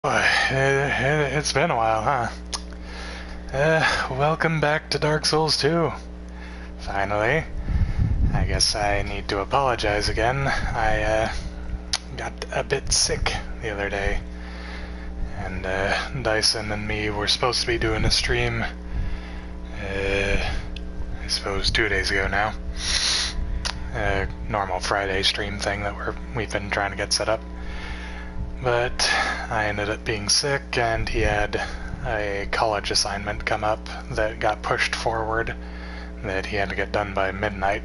It's been a while, huh? Welcome back to Dark Souls 2. Finally. I guess I need to apologize again. I got a bit sick the other day. And Dyson and me were supposed to be doing a stream, I suppose 2 days ago now. A normal Friday stream thing that we've been trying to get set up. But I ended up being sick, and he had a college assignment come up that got pushed forward that he had to get done by midnight.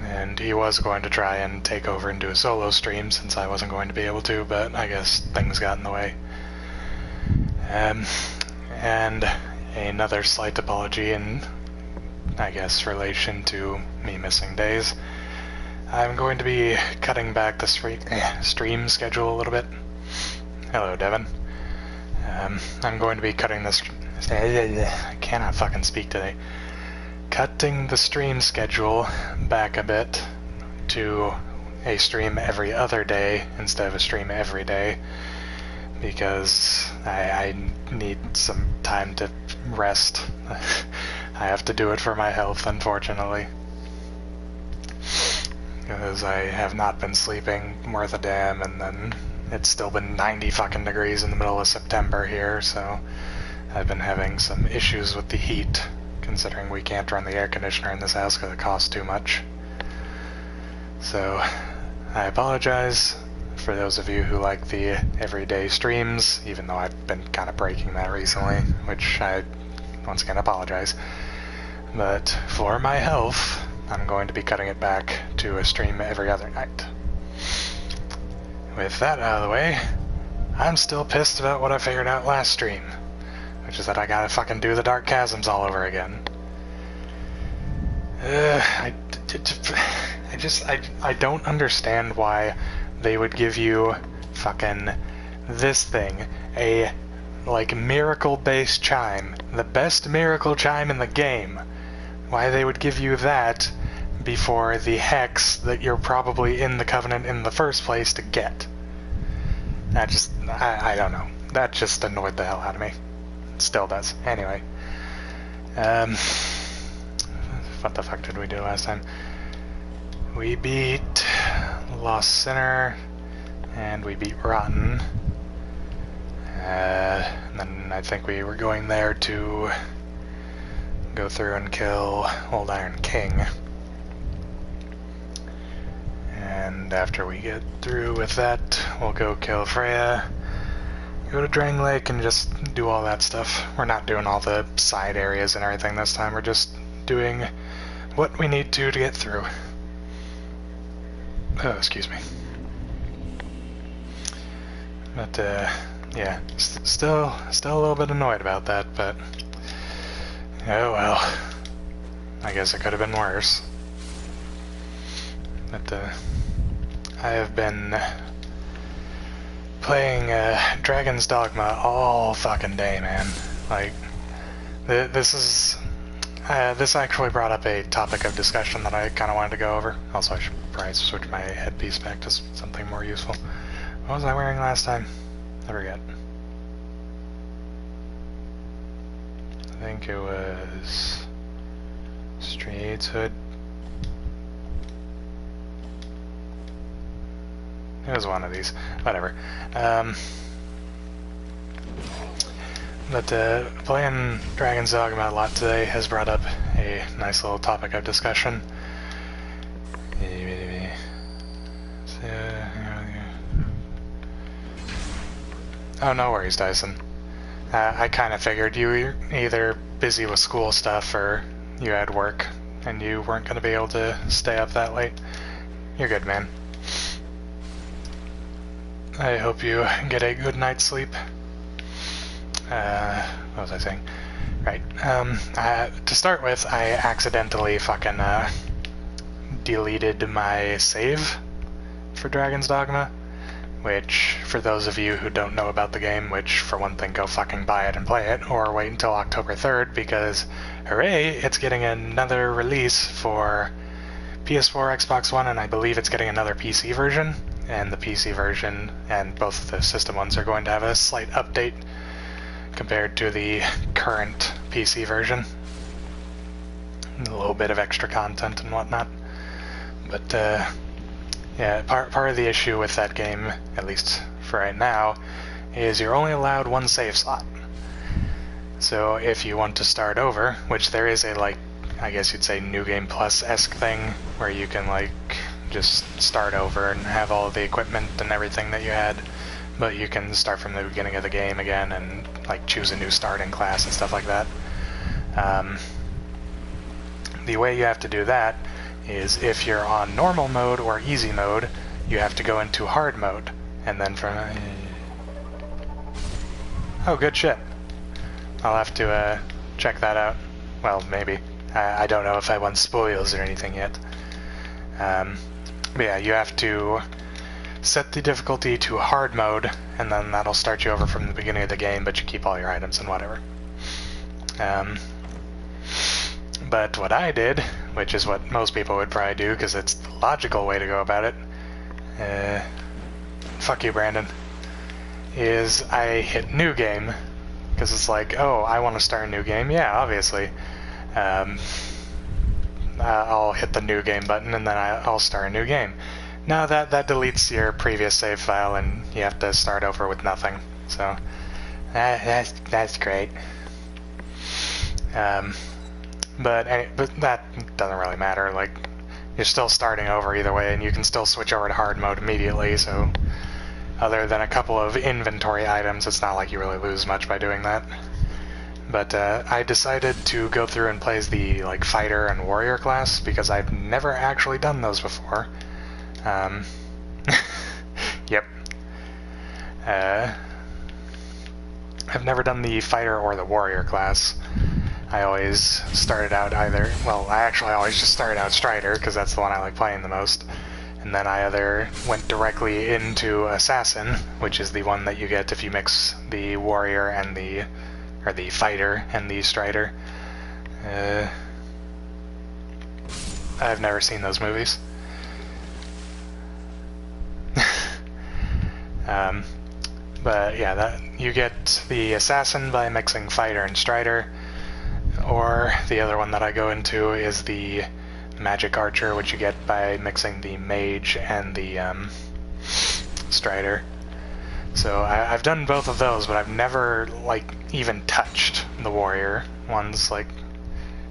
And he was going to try and take over and do a solo stream since I wasn't going to be able to, but I guess things got in the way. And another slight apology in, I guess, relation to me missing days. I'm going to be cutting back the stream schedule a little bit. Hello, Devin. I'm going to be cutting this... I cannot fucking speak today. Cutting the stream schedule back a bit to a stream every other day instead of a stream every day, because I need some time to rest. I have to do it for my health, unfortunately. Because I have not been sleeping worth a damn, and then it's still been 90 fucking degrees in the middle of September here, so I've been having some issues with the heat, considering we can't run the air conditioner in this house because it costs too much. So, I apologize for those of you who like the everyday streams, even though I've been kind of breaking that recently, which I, once again, apologize. But for my health, I'm going to be cutting it back to a stream every other night. With that out of the way, I'm still pissed about what I figured out last stream, which is that I gotta fucking do the Dark Chasms all over again. I don't understand why they would give you fucking this thing, a, like, miracle-based chime, the best miracle chime in the game. Why they would give you that before the hex that you're probably in the Covenant in the first place to get. That just, I don't know. That just annoyed the hell out of me. It still does. Anyway. What the fuck did we do last time? We beat Lost Sinner, and we beat Rotten. And then I think we were going there to go through and kill Old Iron King. And after we get through with that, we'll go kill Freya, go to Drang Lake, and just do all that stuff. We're not doing all the side areas and everything this time, we're just doing what we need to get through. Oh, excuse me. But, yeah, still a little bit annoyed about that, but oh well. I guess it could have been worse. But, I have been playing Dragon's Dogma all fucking day, man. Like, this actually brought up a topic of discussion that I kind of wanted to go over. Also, I should probably switch my headpiece back to something more useful. What was I wearing last time? I forget. I think it was Streets Hood. It was one of these. Whatever. But playing Dragon's Dogma a lot today has brought up a nice little topic of discussion. Oh, no worries, Dyson. I kind of figured you were either busy with school stuff or you had work and you weren't going to be able to stay up that late. You're good, man. I hope you get a good night's sleep. What was I saying? Right. To start with, I accidentally fucking deleted my save for Dragon's Dogma, which, for those of you who don't know about the game, which, for one thing, go fucking buy it and play it, or wait until October 3rd, because, hooray, it's getting another release for PS4, Xbox One, and I believe it's getting another PC version. and the PC version, and both of the system ones are going to have a slight update compared to the current PC version. A little bit of extra content and whatnot. But yeah, part of the issue with that game, at least for right now, is you're only allowed one save slot. So if you want to start over, which there is a, like, I guess you'd say New Game Plus-esque thing, where you can, like, just start over and have all of the equipment and everything that you had, but you can start from the beginning of the game again and, like, choose a new starting class and stuff like that. The way you have to do that is if you're on normal mode or easy mode, you have to go into hard mode, and then from... Oh, good shit. I'll have to check that out. Well, maybe. I don't know if I want spoils or anything yet. But yeah, you have to set the difficulty to hard mode, and then that'll start you over from the beginning of the game, but you keep all your items and whatever. But what I did, which is what most people would probably do, because it's the logical way to go about it, fuck you, Brandon, is I hit New Game, because it's like, oh, I want to start a new game? Yeah, obviously. I'll hit the New Game button, and then I'll start a new game. Now that deletes your previous save file, and you have to start over with nothing. So, that's great. But that doesn't really matter. Like, you're still starting over either way, and you can still switch over to hard mode immediately, so other than a couple of inventory items, it's not like you really lose much by doing that. But I decided to go through and play as the, like, fighter and warrior class, because I've never actually done those before. Yep. I've never done the fighter or the warrior class. I always started out either... Well, I always just started out Strider, because that's the one I like playing the most. And then I either went directly into Assassin, which is the one that you get if you mix the warrior and the... or the fighter and the Strider. I've never seen those movies. But yeah, you get the Assassin by mixing fighter and Strider, or the other one that I go into is the Magic Archer, which you get by mixing the Mage and the Strider. So I've done both of those, but I've never, like, even touched the warrior ones, like,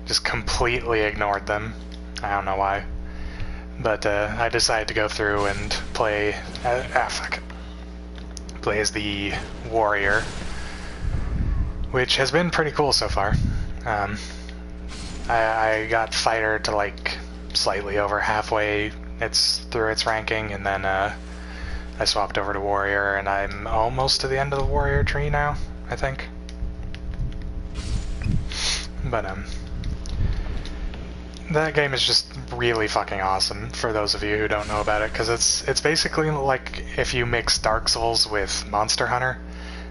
just completely ignored them. I don't know why. But I decided to go through and play... fuck it. Play as the warrior, which has been pretty cool so far. I got fighter to, like, slightly over halfway through its ranking, and then I swapped over to warrior, and I'm almost to the end of the warrior tree now, I think. But that game is just really fucking awesome, for those of you who don't know about it, because it's basically like if you mix Dark Souls with Monster Hunter,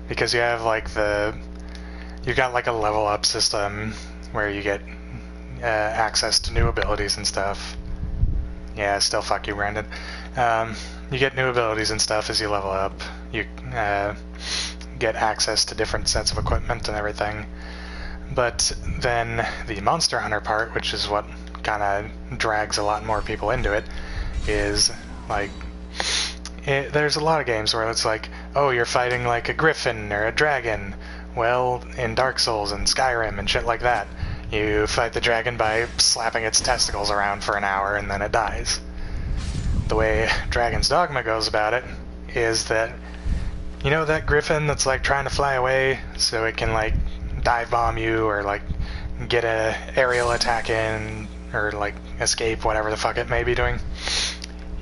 because you have, like, you've got, like, a level up system where you get access to new abilities and stuff. Yeah, still fuck you, Brandon. You get new abilities and stuff as you level up. You get access to different sets of equipment and everything. But then the Monster Hunter part, which is what kind of drags a lot more people into it, is, like, there's a lot of games where it's like, oh, you're fighting, like, a griffin or a dragon. Well, in Dark Souls and Skyrim and shit like that, you fight the dragon by slapping its testicles around for an hour and then it dies. The way Dragon's Dogma goes about it is that, you know that griffin that's, like, trying to fly away so it can, like, dive bomb you or, like, get a aerial attack in or, like, escape, whatever the fuck it may be doing?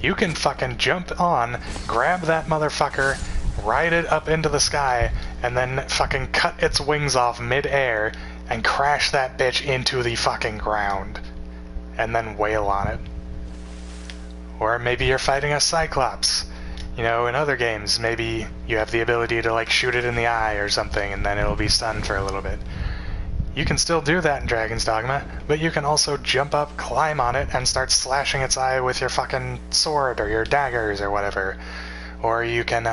You can fucking jump on, grab that motherfucker, ride it up into the sky, and then fucking cut its wings off mid-air and crash that bitch into the fucking ground, and then wail on it. Or maybe you're fighting a Cyclops. You know, in other games, maybe you have the ability to, like, shoot it in the eye or something, and then it'll be stunned for a little bit. You can still do that in Dragon's Dogma, but you can also jump up, climb on it, and start slashing its eye with your fucking sword or your daggers or whatever. Or you can,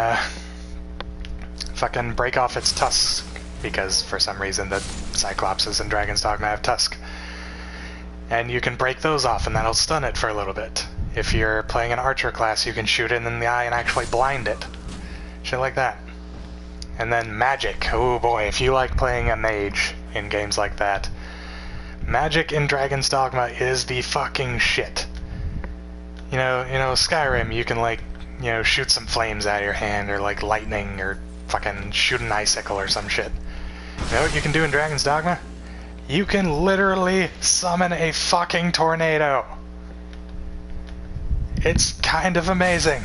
fucking break off its tusks, because for some reason the Cyclopses in Dragon's Dogma have tusks. And you can break those off, and that'll stun it for a little bit. If you're playing an archer class, you can shoot it in the eye and actually blind it. Shit like that. And then magic. Oh boy, if you like playing a mage in games like that, magic in Dragon's Dogma is the fucking shit. You know, Skyrim, you can like, shoot some flames out of your hand, or like lightning, or fucking shoot an icicle or some shit. You know what you can do in Dragon's Dogma? You can literally summon a fucking tornado. It's kind of amazing.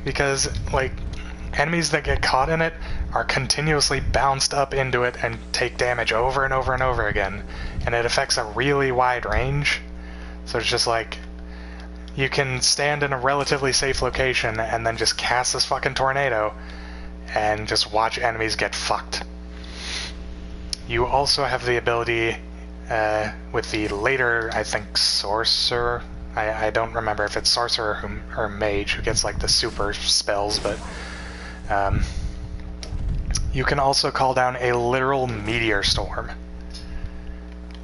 Because, like, enemies that get caught in it are continuously bounced up into it and take damage over and over and over again. And it affects a really wide range. So it's just like, you can stand in a relatively safe location and then just cast this fucking tornado and just watch enemies get fucked. You also have the ability, with the later, I think, Sorcerer. I don't remember if it's Sorcerer or Mage who gets like the super spells, but you can also call down a literal meteor storm.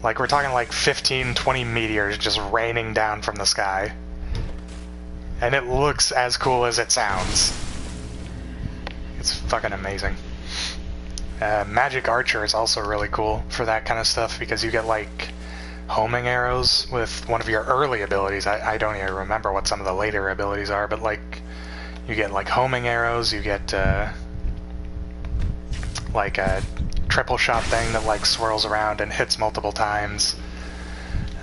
Like, we're talking like 15, 20 meteors just raining down from the sky. And it looks as cool as it sounds. It's fucking amazing. Magic Archer is also really cool for that kind of stuff, because you get like homing arrows with one of your early abilities. I don't even remember what some of the later abilities are, but like you get like homing arrows, you get like a triple shot thing that like swirls around and hits multiple times.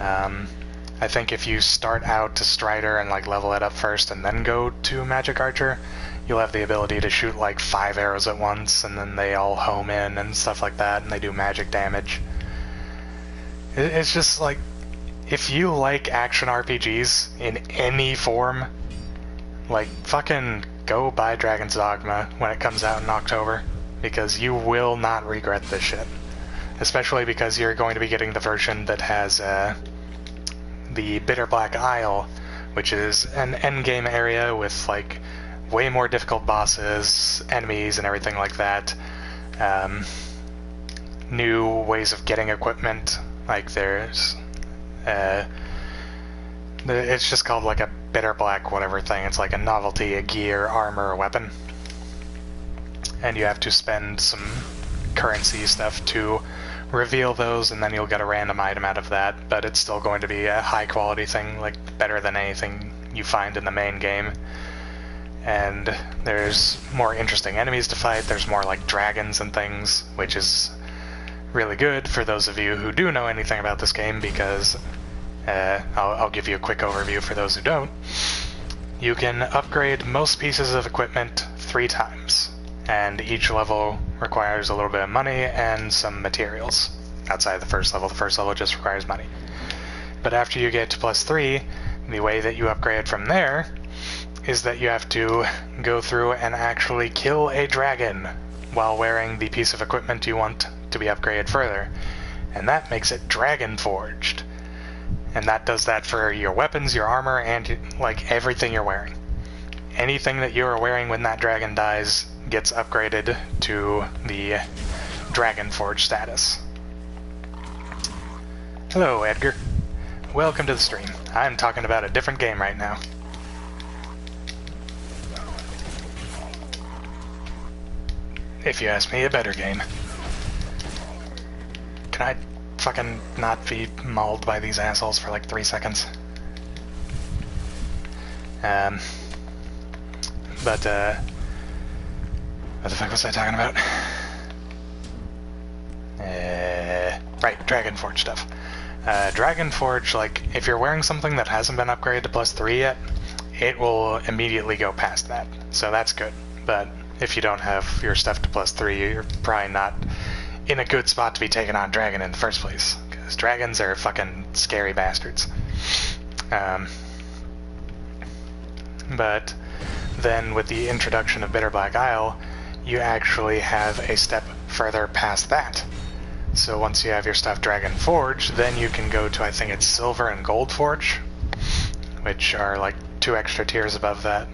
I think if you start out to Strider and like level it up first and then go to Magic Archer, you'll have the ability to shoot like 5 arrows at once, and then they all home in and stuff like that, and they do magic damage. It's just like, if you like action RPGs in any form, like, fucking go buy Dragon's Dogma when it comes out in October, because you will not regret this shit. Especially because you're going to be getting the version that has the Bitter Black Isle, which is an endgame area with like way more difficult bosses, enemies, and everything like that. New ways of getting equipment. Like there's, it's just called like a Bitter Black whatever thing. It's like a novelty, a gear, armor, or weapon. And you have to spend some currency stuff to reveal those, and then you'll get a random item out of that, but it's still going to be a high quality thing, like better than anything you find in the main game. And there's more interesting enemies to fight, there's more like dragons and things, which is really good for those of you who do know anything about this game, because I'll give you a quick overview for those who don't. You can upgrade most pieces of equipment 3 times, and each level requires a little bit of money and some materials. Outside the first level just requires money. But after you get to +3, the way that you upgrade from there is that you have to go through and actually kill a dragon while wearing the piece of equipment you want to be upgraded further. And that makes it dragon forged. And that does that for your weapons, your armor, and like everything you're wearing. Anything that you are wearing when that dragon dies gets upgraded to the Dragon Forge status. Hello, Edgar. Welcome to the stream. I'm talking about a different game right now. If you ask me, a better game. Can I fucking not be mauled by these assholes for like 3 seconds? But, what the fuck was I talking about? Right, Dragon Forge stuff. Dragon Forge, like, if you're wearing something that hasn't been upgraded to +3 yet, it will immediately go past that. So that's good. But if you don't have your stuff to +3, you're probably not in a good spot to be taking on dragon in the first place. Because dragons are fucking scary bastards. But then with the introduction of Bitter Black Isle, you actually have a step further past that, So once you have your stuff Dragon Forge, then you can go to, I think it's Silver and Gold Forge, which are like 2 extra tiers above that.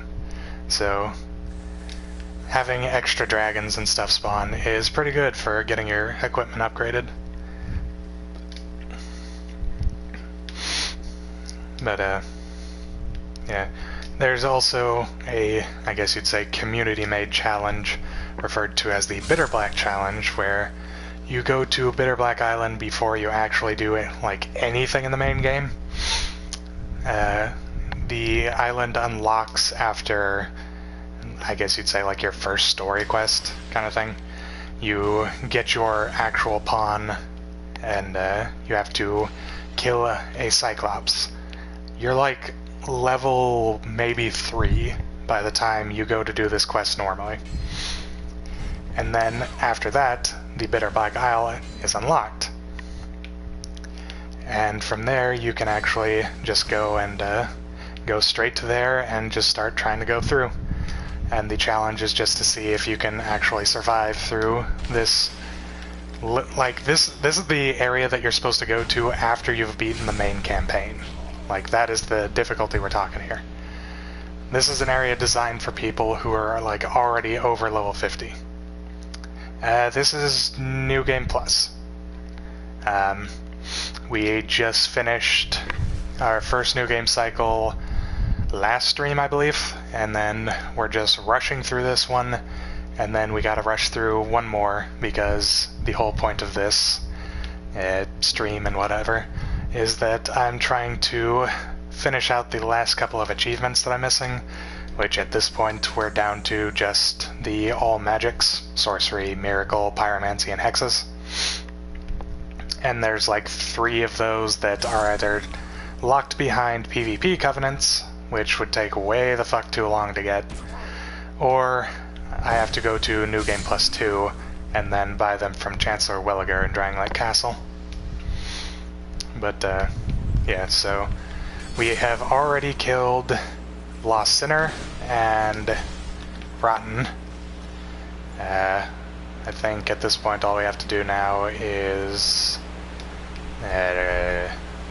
So having extra dragons and stuff spawn is pretty good for getting your equipment upgraded. But yeah, there's also a, I guess you'd say, community-made challenge referred to as the Bitter Black Challenge, where you go to Bitter Black Island before you actually do it, like anything in the main game. The island unlocks after, I guess you'd say, like your first story quest kind of thing. You get your actual pawn, and you have to kill a Cyclops. You're like level maybe 3 by the time you go to do this quest normally. And then after that, the Bitter Black Isle is unlocked. And from there, you can actually just go and go straight to there and just start trying to go through. And the challenge is just to see if you can actually survive through this. Like, this is the area that you're supposed to go to after you've beaten the main campaign. Like, that is the difficulty we're talking here. This is an area designed for people who are, like, already over level 50. This is New Game Plus. We just finished our first New Game cycle last stream, I believe, and then we're just rushing through this one, and then we gotta rush through one more, because the whole point of this stream and whatever is that I'm trying to finish out the last couple of achievements that I'm missing, which at this point we're down to just the all magics: sorcery, miracle, pyromancy, and hexes. And there's like 3 of those that are either locked behind PvP covenants, which would take way the fuck too long to get, or I have to go to New Game Plus 2 and then buy them from Chancellor Williger in Drangleic Castle. But yeah, so we have already killed Lost Sinner and Rotten. I think at this point all we have to do now is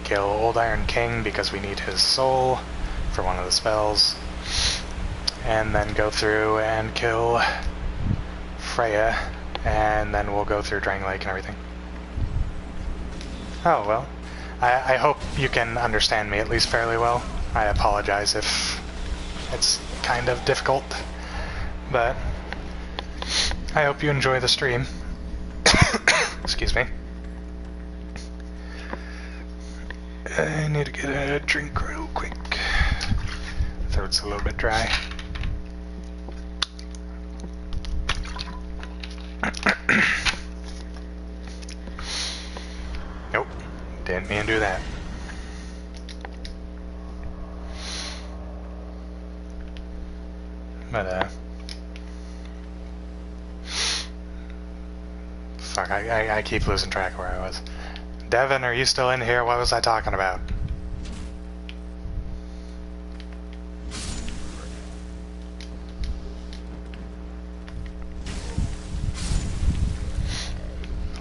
kill Old Iron King because we need his soul for one of the spells, and then go through and kill Freya, and then we'll go through Drangleic and everything. Oh, well. I hope you can understand me at least fairly well. I apologize if it's kind of difficult, but I hope you enjoy the stream. Excuse me. I need to get a drink real quick. Throat's a little bit dry. Nope, didn't mean to do that. But fuck, I keep losing track of where I was. Devin, are you still in here? What was I talking about?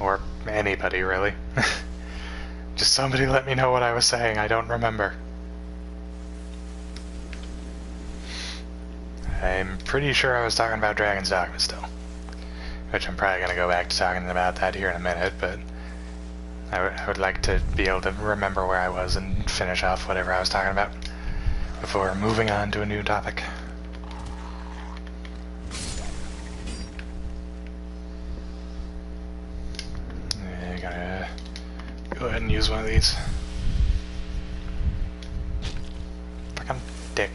Or anybody, really. Just somebody let me know what I was saying. I don't remember. I'm pretty sure I was talking about Dragon's Dogma still. Which I'm probably going to go back to talking about that here in a minute, but I would like to be able to remember where I was and finish off whatever I was talking about before moving on to a new topic. I gotta go ahead and use one of these. Fucking dick.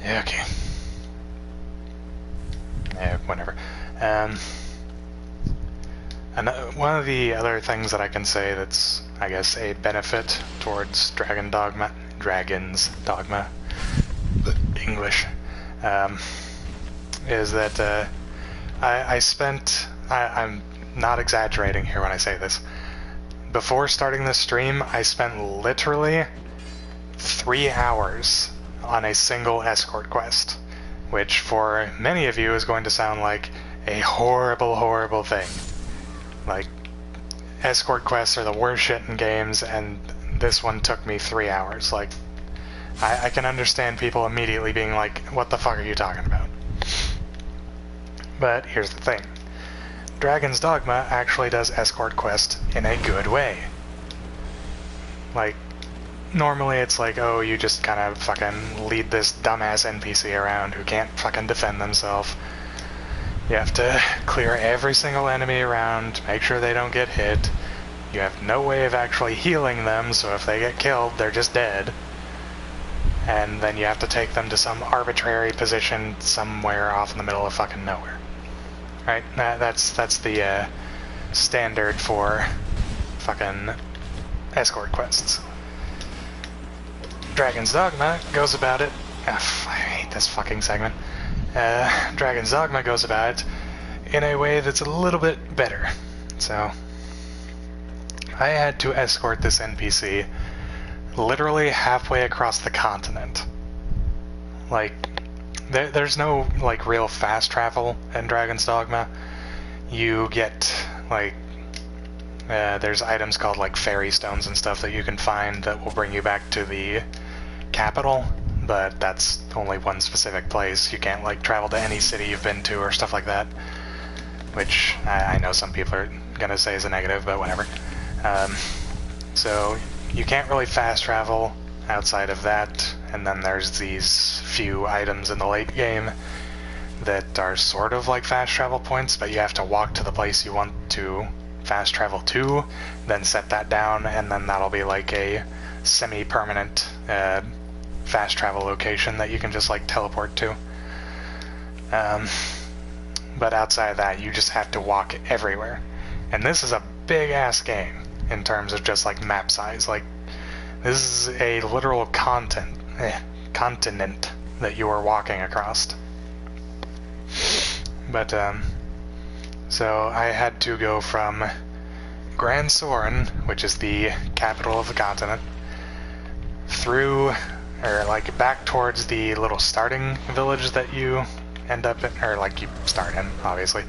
Yeah, okay. Yeah, whatever. And one of the other things that I can say that's, I guess, a benefit towards Dragon's Dogma, English, is that I'm not exaggerating here when I say this. Before starting this stream, I spent literally 3 hours on a single escort quest, which for many of you is going to sound like a horrible, horrible thing. Like, escort quests are the worst shit in games, and this one took me 3 hours. Like, I can understand people immediately being like, what the fuck are you talking about? But here's the thing. Dragon's Dogma actually does escort quest in a good way. Like, normally it's like, oh, you just kind of fucking lead this dumbass NPC around who can't fucking defend themselves. You have to clear every single enemy around, make sure they don't get hit. You have no way of actually healing them, so if they get killed, they're just dead. And then you have to take them to some arbitrary position somewhere off in the middle of fucking nowhere. Right? That's the standard for fucking escort quests. Dragon's Dogma goes about it... I hate this fucking segment. Dragon's Dogma goes about it in a way that's a little bit better. So, I had to escort this NPC literally halfway across the continent. Like, there's no, like, real fast travel in Dragon's Dogma. You get, like, there's items called, like, fairy stones and stuff that you can find that will bring you back to the capital, but that's only one specific place. You can't, like, travel to any city you've been to or stuff like that, which I know some people are gonna say is a negative, but whatever. So you can't really fast travel outside of that, and then there's these few items in the late game that are sort of like fast travel points, but you have to walk to the place you want to fast travel to, then set that down, and then that'll be like a semi-permanent fast travel location that you can just like teleport to. But outside of that, you just have to walk everywhere. And this is a big-ass game in terms of just like map size. Like, this is a literal continent that you are walking across. But, so I had to go from Grand Soren, which is the capital of the continent, through, or like back towards the little starting village that you end up in, or like you start in, obviously.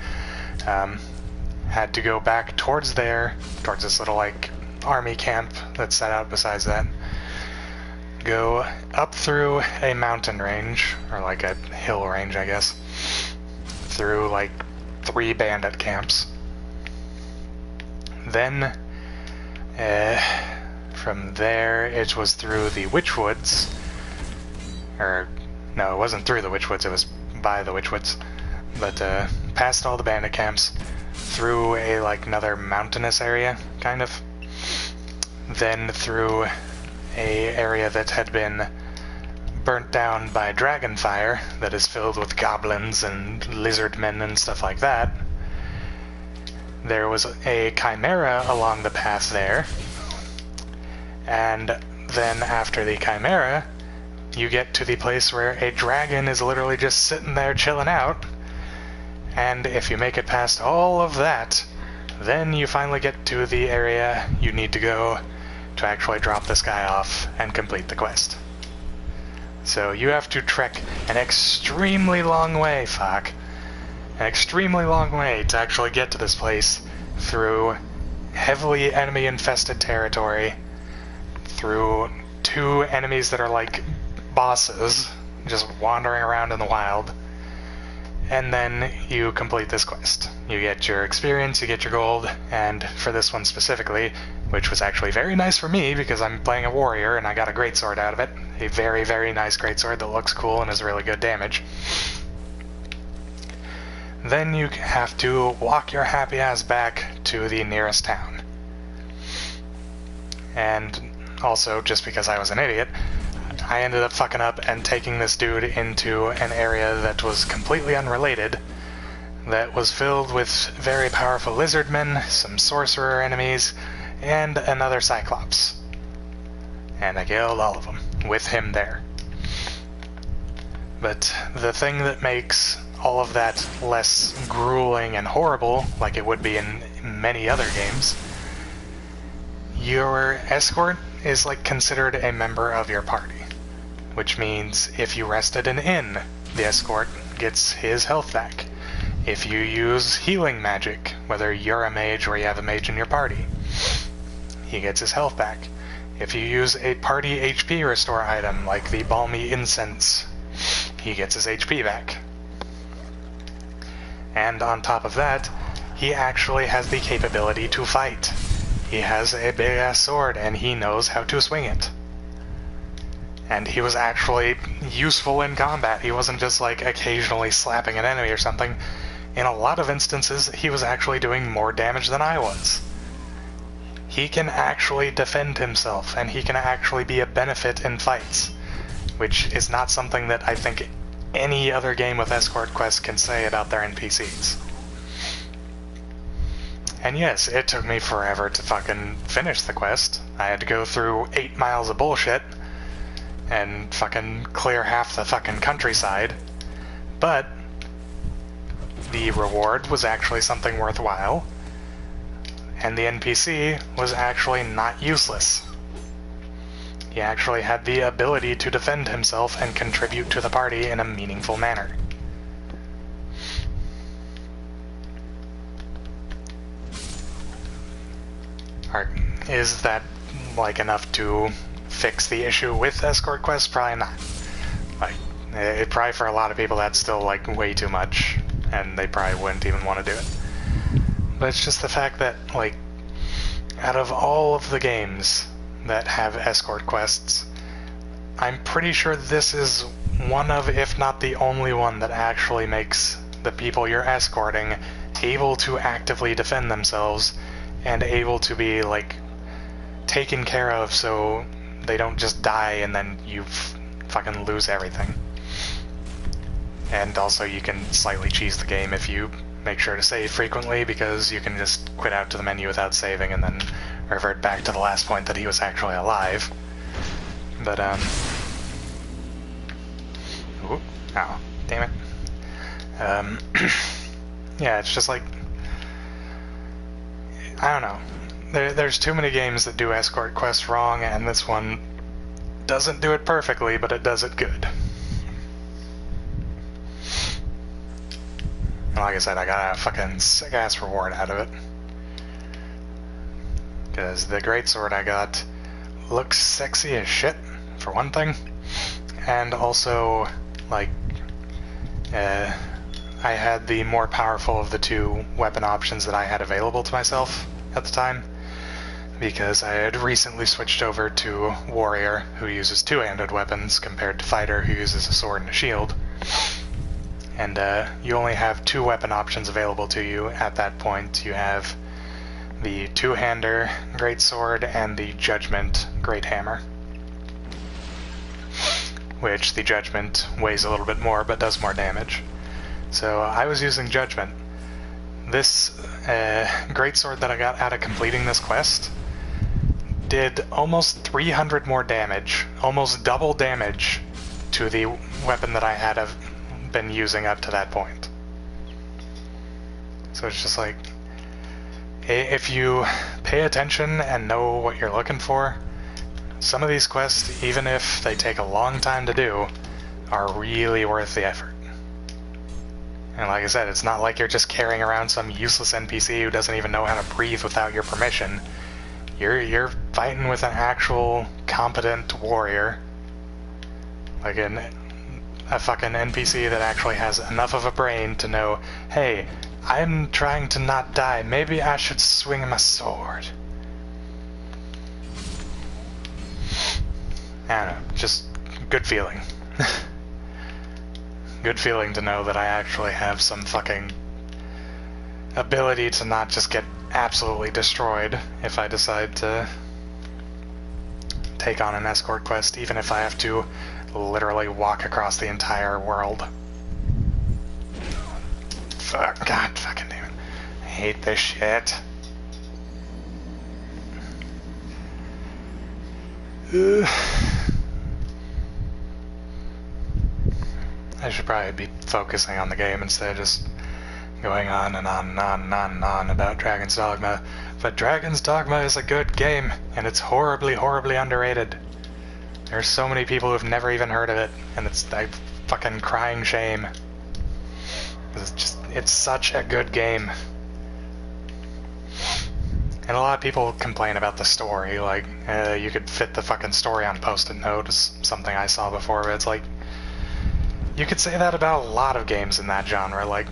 Had to go back towards there, towards this little like army camp that's set out besides that. Go up through a mountain range, or like a hill range, I guess, through like 3 bandit camps. Then, from there, it was through the Witchwoods, or, no, it wasn't through the Witchwoods, it was by the Witchwoods, but, past all the bandit camps, through a, like, another mountainous area, kind of, then through a area that had been burnt down by dragonfire, that is filled with goblins and lizard men and stuff like that. There was a chimera along the path there, and then after the chimera, you get to the place where a dragon is literally just sitting there chilling out, and if you make it past all of that, then you finally get to the area you need to go to actually drop this guy off and complete the quest. So you have to trek an extremely long way, an extremely long way to actually get to this place through heavily enemy-infested territory, through 2 enemies that are like bosses, just wandering around in the wild, and then you complete this quest. You get your experience, you get your gold, and for this one specifically, which was actually very nice for me because I'm playing a warrior and I got a greatsword out of it, a very, very nice greatsword that looks cool and is really good damage. Then you have to walk your happy ass back to the nearest town. And also, just because I was an idiot, I ended up fucking up and taking this dude into an area that was completely unrelated, that was filled with very powerful lizardmen, some sorcerer enemies, and another cyclops. And I killed all of them, with him there. But the thing that makes all of that less grueling and horrible, like it would be in many other games, your escort is like considered a member of your party. Which means if you rest at an inn, the escort gets his health back. If you use healing magic, whether you're a mage or you have a mage in your party. He gets his health back. If you use a party HP restore item like the Balmy Incense, he gets his HP back. And on top of that, he actually has the capability to fight. He has a big-ass sword, and he knows how to swing it. And he was actually useful in combat. He wasn't just, like, occasionally slapping an enemy or something. In a lot of instances, he was actually doing more damage than I was. He can actually defend himself, and he can actually be a benefit in fights, which is not something that I think any other game with escort quests can say about their NPCs. And yes, it took me forever to fucking finish the quest. I had to go through 8 miles of bullshit and fucking clear half the fucking countryside, but the reward was actually something worthwhile, and the NPC was actually not useless. He actually had the ability to defend himself and contribute to the party in a meaningful manner. Is that, like, enough to fix the issue with escort quests? Probably not. Like, it probably for a lot of people that's still, like, way too much, and they probably wouldn't even want to do it. But it's just the fact that, like, out of all of the games that have escort quests, I'm pretty sure this is one of, if not the only one, that actually makes the people you're escorting able to actively defend themselves and able to be, like, taken care of so they don't just die and then you fucking lose everything. And also you can slightly cheese the game if you make sure to save frequently, because you can just quit out to the menu without saving and then revert back to the last point that he was actually alive. But, ooh, oh, damn it. Yeah, it's just like, I don't know. There's too many games that do escort quests wrong, and this one doesn't do it perfectly, but it does it good. And like I said, I got a fucking sick-ass reward out of it. Because the greatsword I got looks sexy as shit, for one thing. And also, like, I had the more powerful of the two weapon options that I had available to myself at the time, because I had recently switched over to Warrior, who uses two-handed weapons, compared to Fighter, who uses a sword and a shield. And you only have two weapon options available to you at that point. You have the two-hander greatsword and the Judgment great hammer, which the Judgment weighs a little bit more but does more damage. So I was using Judgment. This greatsword that I got out of completing this quest did almost 300 more damage, almost double damage to the weapon that I had been using up to that point. So it's just like, if you pay attention and know what you're looking for, some of these quests, even if they take a long time to do, are really worth the effort. And like I said, it's not like you're just carrying around some useless NPC who doesn't even know how to breathe without your permission. You're fighting with an actual competent warrior, like a fucking NPC that actually has enough of a brain to know, hey, I'm trying to not die, maybe I should swing my sword. I don't know, just good feeling. Good feeling to know that I actually have some fucking ability to not just get absolutely destroyed if I decide to take on an escort quest, even if I have to literally walk across the entire world. Fuck, god fucking damn it. I hate this shit. I should probably be focusing on the game instead of just going on and on and on and on and on about Dragon's Dogma. But Dragon's Dogma is a good game, and it's horribly, horribly underrated. There's so many people who've never even heard of it, and it's a fucking crying shame. It's such a good game. And a lot of people complain about the story, like, you could fit the fucking story on Post-it note, is something I saw before, but it's like, you could say that about a lot of games in that genre, like,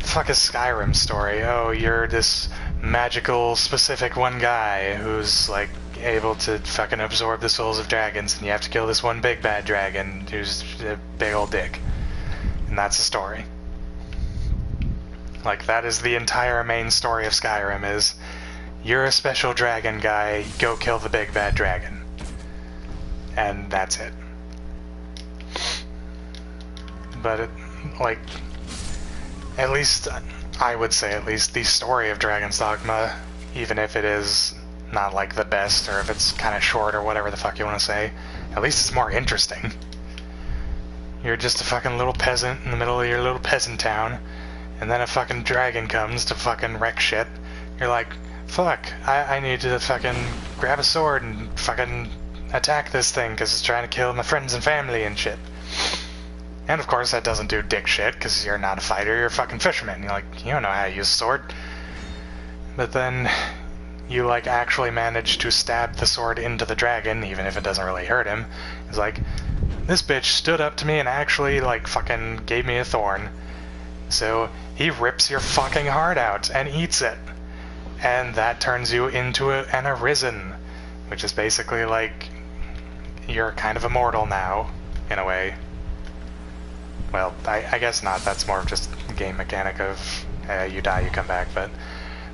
fuck is Skyrim's story? Oh, you're this magical, specific one guy who's, like, able to fucking absorb the souls of dragons, and you have to kill this one big bad dragon who's a big old dick. And that's the story. Like, that is the entire main story of Skyrim, is you're a special dragon guy, go kill the big bad dragon. And that's it. But, it, like, at least, I would say at least, the story of Dragon's Dogma, even if it is not, like, the best, or if it's kind of short, or whatever the fuck you want to say, at least it's more interesting. You're just a fucking little peasant in the middle of your little peasant town, and then a fucking dragon comes to fucking wreck shit. You're like, fuck, I need to fucking grab a sword and fucking attack this thing because it's trying to kill my friends and family and shit. And of course that doesn't do dick shit because you're not a fighter, you're a fucking fisherman. You're like, you don't know how to use a sword. But then you like actually manage to stab the sword into the dragon, even if it doesn't really hurt him. It's like, this bitch stood up to me and actually like fucking gave me a thorn. So he rips your fucking heart out and eats it. And that turns you into an arisen, which is basically like, you're kind of immortal now, in a way. Well, I guess not, that's more of just a game mechanic of you die, you come back, but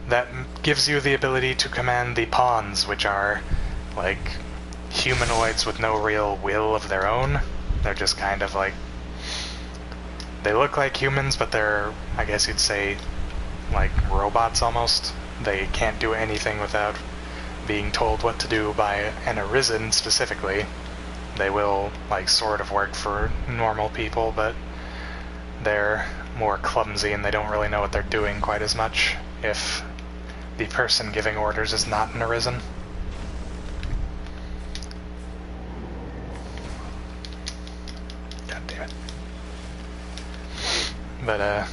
that gives you the ability to command the pawns, which are like humanoids with no real will of their own. They're just kind of like, they look like humans, but they're, I guess you'd say, like robots almost. They can't do anything without being told what to do by an arisen specifically. They will, like, sort of work for normal people, but they're more clumsy and they don't really know what they're doing quite as much if the person giving orders is not an arisen. God damn it. But,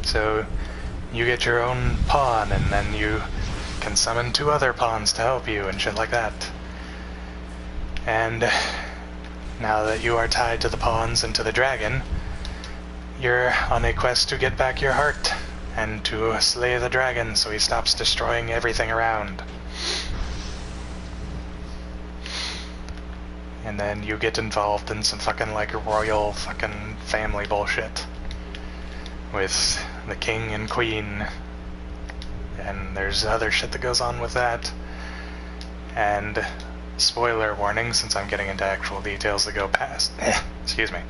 so you get your own pawn, and then you can summon 2 other pawns to help you and shit like that. And now that you are tied to the pawns and to the dragon, you're on a quest to get back your heart and to slay the dragon so he stops destroying everything around. And then you get involved in some fucking like royal fucking family bullshit with the king and queen, and there's other shit that goes on with that. And spoiler warning, since I'm getting into actual details that go past excuse me,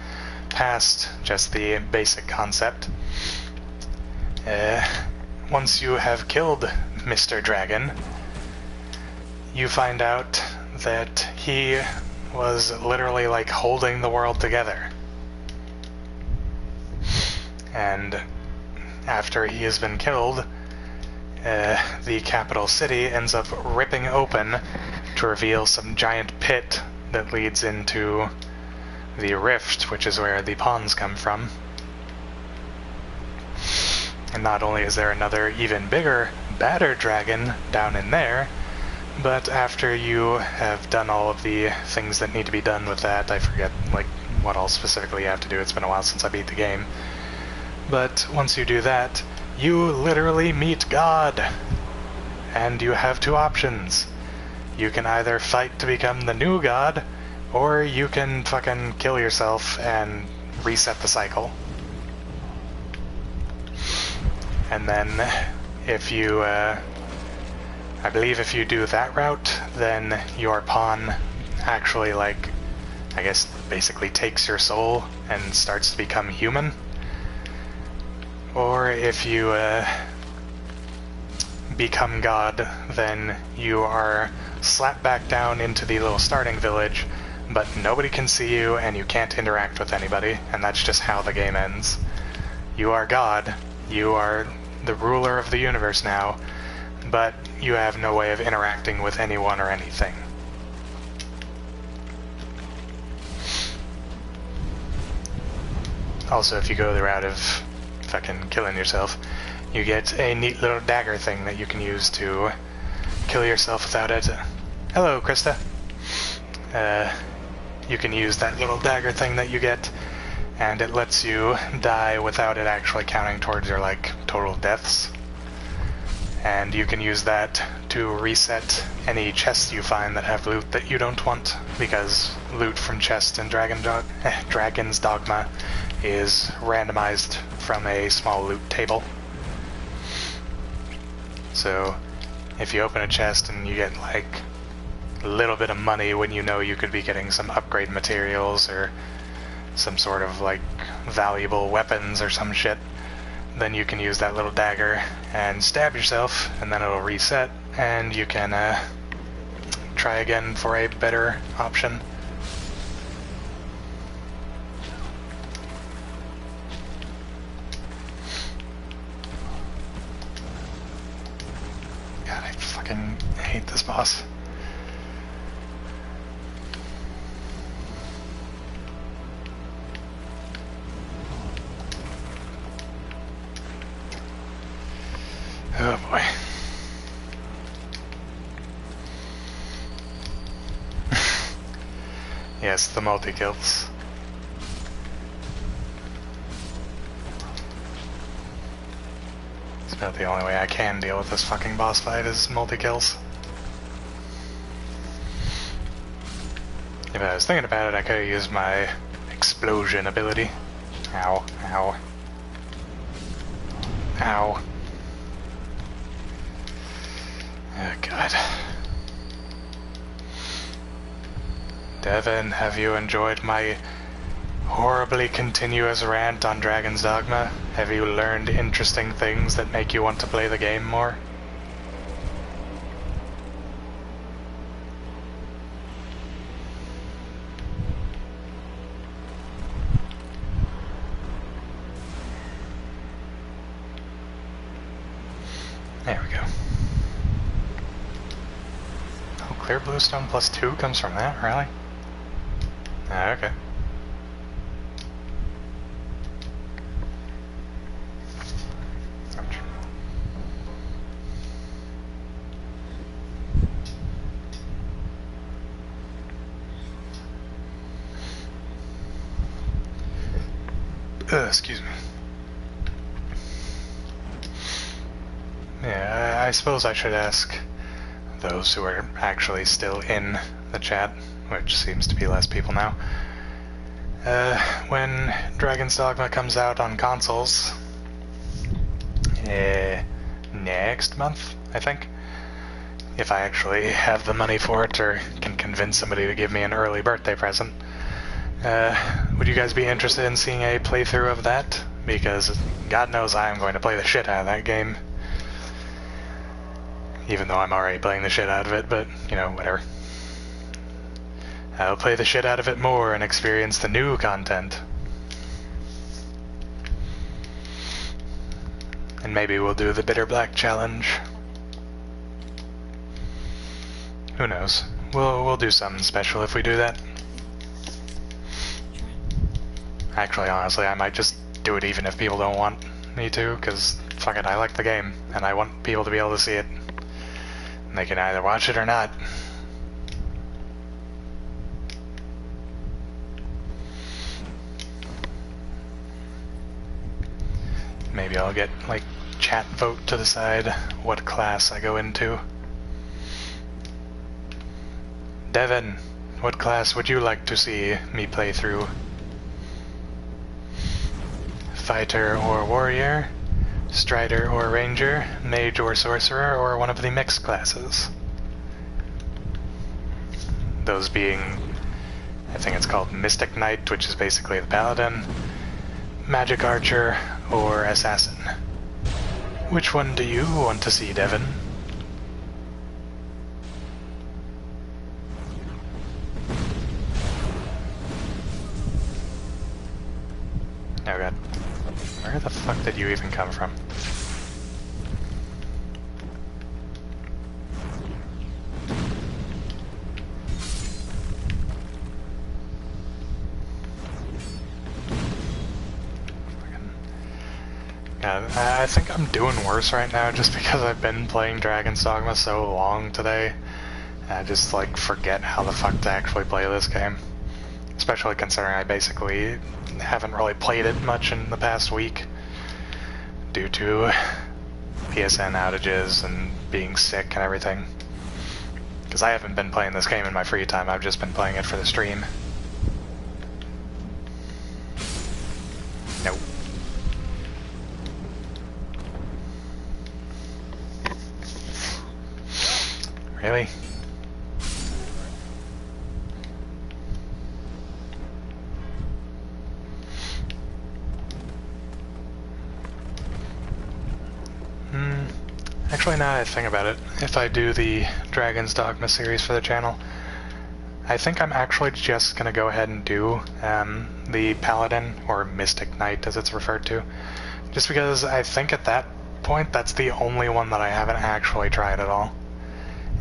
past just the basic concept. Once you have killed Mr. Dragon, you find out that he was literally like holding the world together. And after he has been killed, the capital city ends up ripping open to reveal some giant pit that leads into the rift, which is where the pawns come from. And not only is there another even bigger, badder dragon down in there, but after you have done all of the things that need to be done with that, I forget like what all specifically you have to do, it's been a while since I beat the game. But once you do that, you literally meet God. And you have 2 options. You can either fight to become the new God, or you can fucking kill yourself and reset the cycle. And then if you, I believe if you do that route, then your pawn actually, like, I guess basically takes your soul and starts to become human. Or if you become God, then you are slapped back down into the little starting village, but nobody can see you and you can't interact with anybody, and that's just how the game ends. You are God, you are the ruler of the universe now, but you have no way of interacting with anyone or anything. Also, if you go the route of fucking killing yourself, you get a neat little dagger thing that you can use to kill yourself without it. Hello, Krista. You can use that little dagger thing that you get, and it lets you die without it actually counting towards your, like, total deaths. And you can use that to reset any chests you find that have loot that you don't want, because loot from chests in Dragon's Dogma is randomized from a small loot table. So if you open a chest and you get like a little bit of money when you know you could be getting some upgrade materials or some sort of like valuable weapons or some shit, then you can use that little dagger and stab yourself, and then it'll reset, and you can try again for a better option. God, I fucking hate this boss. Oh boy. Yes, the multi-kills. It's about the only way I can deal with this fucking boss fight is multi-kills. If I was thinking about it, I could have used my explosion ability. Ow, ow. Ow. Oh god. Devin, have you enjoyed my horribly continuous rant on Dragon's Dogma? Have you learned interesting things that make you want to play the game more? There we go. Oh, clear bluestone plus 2 comes from that, really? Ah, okay. Excuse me. Yeah, I suppose I should ask those who are actually still in the chat, which seems to be less people now. When Dragon's Dogma comes out on consoles, next month, I think, if I actually have the money for it or can convince somebody to give me an early birthday present, would you guys be interested in seeing a playthrough of that? Because God knows I am going to play the shit out of that game. Even though I'm already playing the shit out of it, but, you know, whatever. I'll play the shit out of it more and experience the new content. And maybe we'll do the Bitter Black Challenge. Who knows? We'll do something special if we do that. Actually, honestly, I might just do it even if people don't want me to, because, fuck it, I like the game, and I want people to be able to see it. And they can either watch it or not. Maybe I'll get, like, chat vote to decide what class I go into. Devin, what class would you like to see me play through? Fighter or warrior? Strider or ranger? Mage or sorcerer? Or one of the mixed classes? Those being, I think it's called Mystic Knight, which is basically the paladin, magic archer, or assassin. Which one do you want to see, Devin? Oh god. Where the fuck did you even come from? I think I'm doing worse right now just because I've been playing Dragon's Dogma so long today. I just, like, forget how the fuck to actually play this game. Especially considering I basically haven't really played it much in the past week due to PSN outages and being sick and everything. Because I haven't been playing this game in my free time, I've just been playing it for the stream. Nope. Really? Actually, now that I think about it, if I do the Dragon's Dogma series for the channel, I think I'm actually just gonna go ahead and do the Paladin, or Mystic Knight as it's referred to, just because I think at that point that's the only one that I haven't actually tried at all.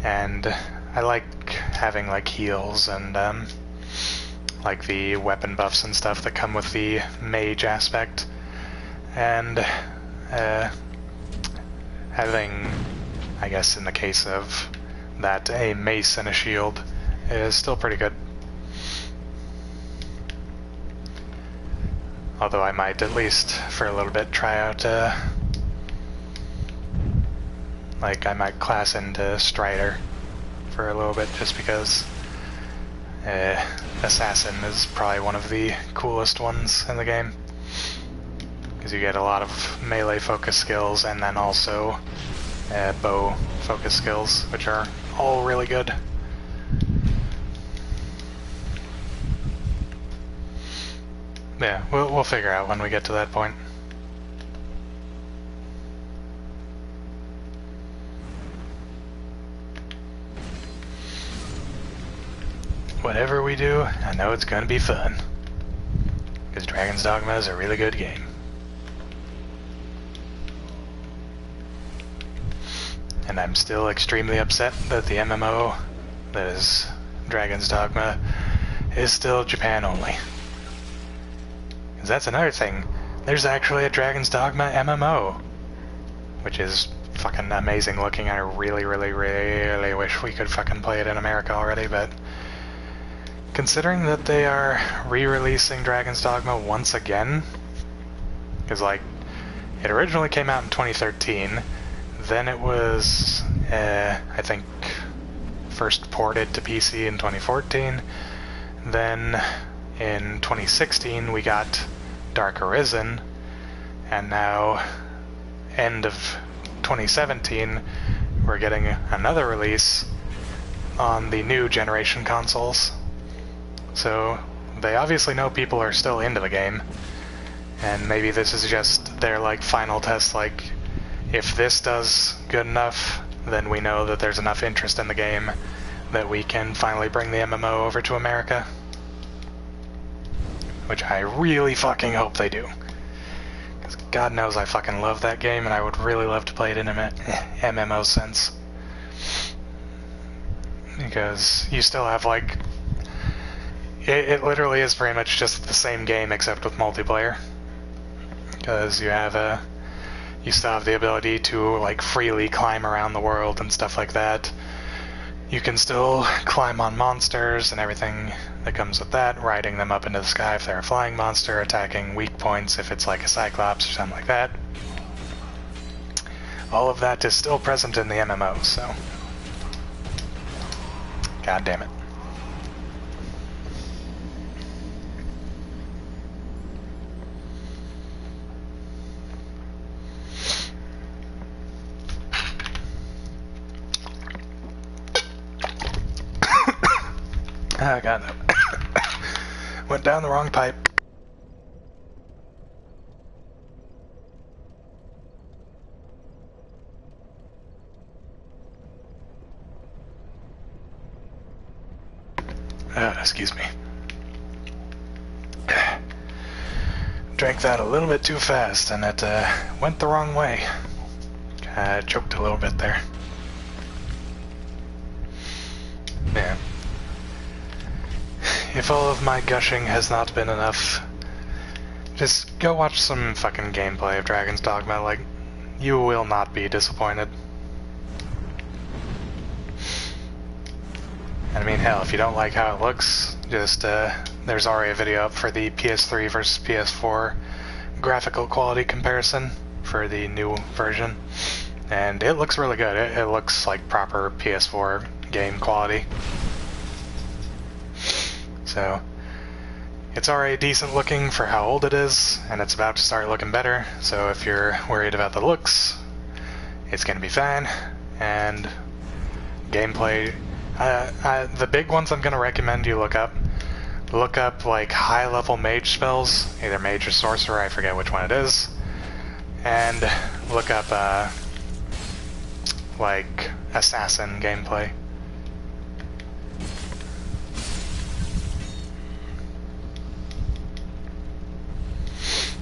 And I like having like heals and like the weapon buffs and stuff that come with the mage aspect, and having, I guess in the case of that, a mace and a shield is still pretty good. Although I might, at least for a little bit, try out, like I might class into Strider for a little bit, just because Assassin is probably one of the coolest ones in the game. Because you get a lot of melee focus skills and then also bow focus skills, which are all really good. Yeah, we'll figure out when we get to that point. Whatever we do, I know it's gonna be fun. Because Dragon's Dogma is a really good game. And I'm still extremely upset that the MMO that is Dragon's Dogma is still Japan only. Because that's another thing. There's actually a Dragon's Dogma MMO, which is fucking amazing looking. I really, really, really wish we could fucking play it in America already, but considering that they are re-releasing Dragon's Dogma once again, because like, it originally came out in 2013, then it was, I think, first ported to PC in 2014. Then in 2016 we got Dark Arisen, and now, end of 2017, we're getting another release on the new generation consoles. So they obviously know people are still into the game, and maybe this is just their like final test, like, if this does good enough, then we know that there's enough interest in the game that we can finally bring the MMO over to America. Which I really fucking hope they do. Because God knows I fucking love that game, and I would really love to play it in an MMO sense. Because you still have, like... It literally is pretty much just the same game except with multiplayer. Because you have you still have the ability to like freely climb around the world and stuff like that. You can still climb on monsters and everything that comes with that, riding them up into the sky if they're a flying monster, attacking weak points if it's like a Cyclops or something like that. All of that is still present in the MMO, so... God damn it. Oh god, no. Went down the wrong pipe. Excuse me. Drank that a little bit too fast, and it went the wrong way. Choked a little bit there. Yeah. If all of my gushing has not been enough Just go watch some fucking gameplay of Dragon's Dogma, like, you will not be disappointed. And I mean, hell, if you don't like how it looks, just, there's already a video up for the PS3 versus PS4 graphical quality comparison for the new version. And it looks really good. It looks like proper PS4 game quality. So, it's already decent looking for how old it is, and it's about to start looking better. So if you're worried about the looks, it's gonna be fine. And gameplay, the big ones I'm gonna recommend you look up like high-level mage spells, either mage or sorcerer, I forget which one it is, and look up like assassin gameplay.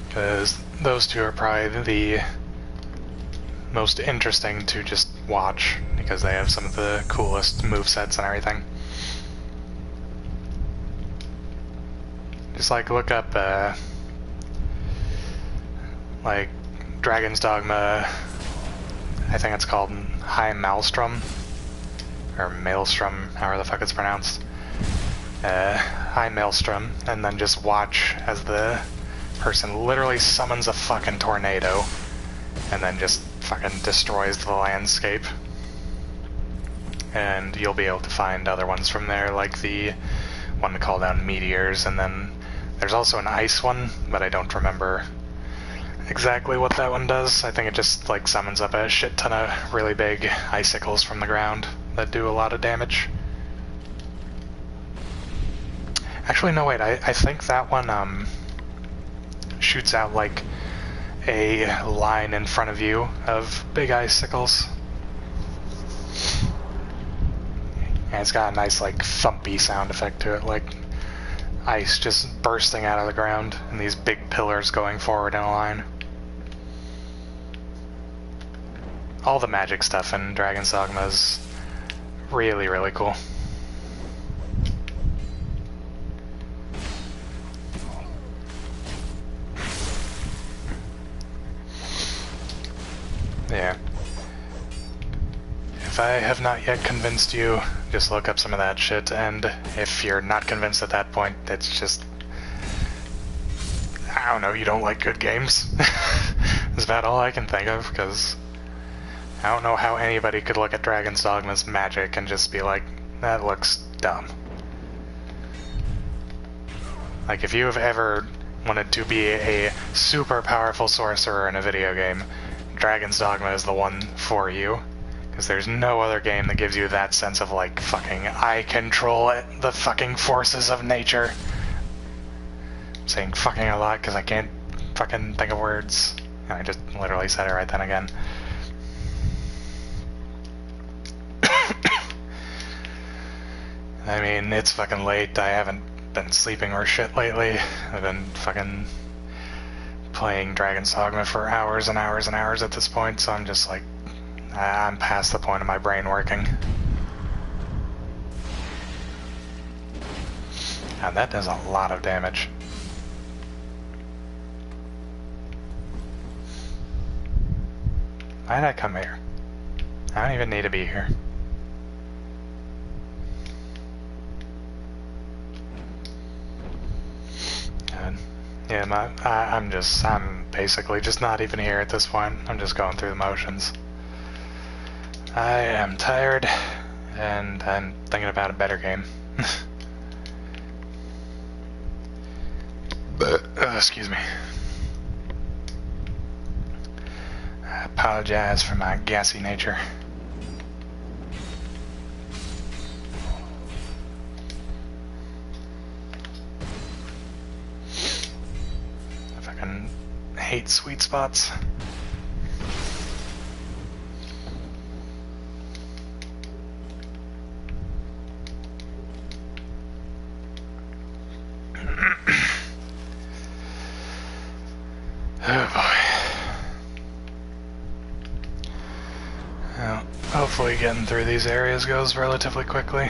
Because those two are probably the most interesting to just watch, because they have some of the coolest movesets and everything. Just like look up like Dragon's Dogma, I think it's called High Maelstrom, or Maelstrom, however the fuck it's pronounced. High Maelstrom, and then just watch as the person literally summons a fucking tornado and then just fucking destroys the landscape. And you'll be able to find other ones from there, like the one to call down meteors, and then there's also an ice one, but I don't remember exactly what that one does. I think it just like summons up a shit ton of really big icicles from the ground that do a lot of damage. Actually, no, wait, I think that one shoots out like a line in front of you of big icicles. And it's got a nice like thumpy sound effect to it, like ice just bursting out of the ground and these big pillars going forward in a line. All the magic stuff in Dragon's Dogma is really, really cool. Yeah. If I have not yet convinced you, just look up some of that shit, and if you're not convinced at that point, it's just, I don't know, you don't like good games. That's about all I can think of, because I don't know how anybody could look at Dragon's Dogma's magic and just be like, that looks dumb. Like, if you have ever wanted to be a super powerful sorcerer in a video game, Dragon's Dogma is the one for you, because there's no other game that gives you that sense of like fucking I control the fucking forces of nature. I'm saying fucking a lot because I can't fucking think of words, and I just literally said it right then again. I mean, it's fucking late. I haven't been sleeping or shit lately. I've been fucking playing Dragon's Dogma for hours and hours and hours at this point, so I'm just like, I'm past the point of my brain working. And that does a lot of damage. Why did I come here? I don't even need to be here. Yeah, I'm basically just not even here at this point. I'm just going through the motions. I am tired, and I'm thinking about a better game. Excuse me. I apologize for my gassy nature. Hate sweet spots. Oh boy. Well, hopefully getting through these areas goes relatively quickly.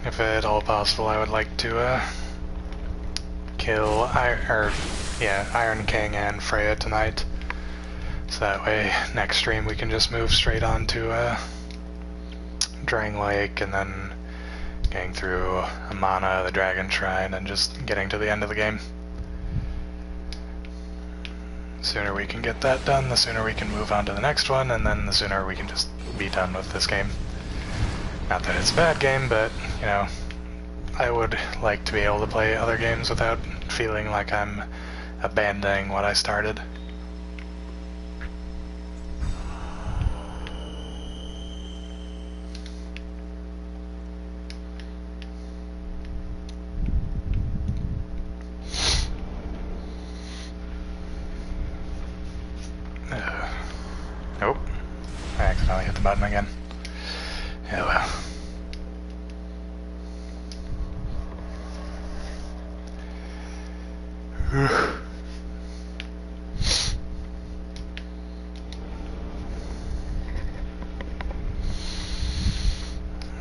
If at all possible, I would like to kill yeah, Iron King and Freya tonight. So that way, next stream we can just move straight on to Drain Lake, and then getting through Amana, the Dragon Shrine, and just getting to the end of the game. The sooner we can get that done, the sooner we can move on to the next one, and then the sooner we can just be done with this game. Not that it's a bad game, but, you know, I would like to be able to play other games without feeling like I'm abandoning what I started. Nope. I accidentally hit the button again. Oh well.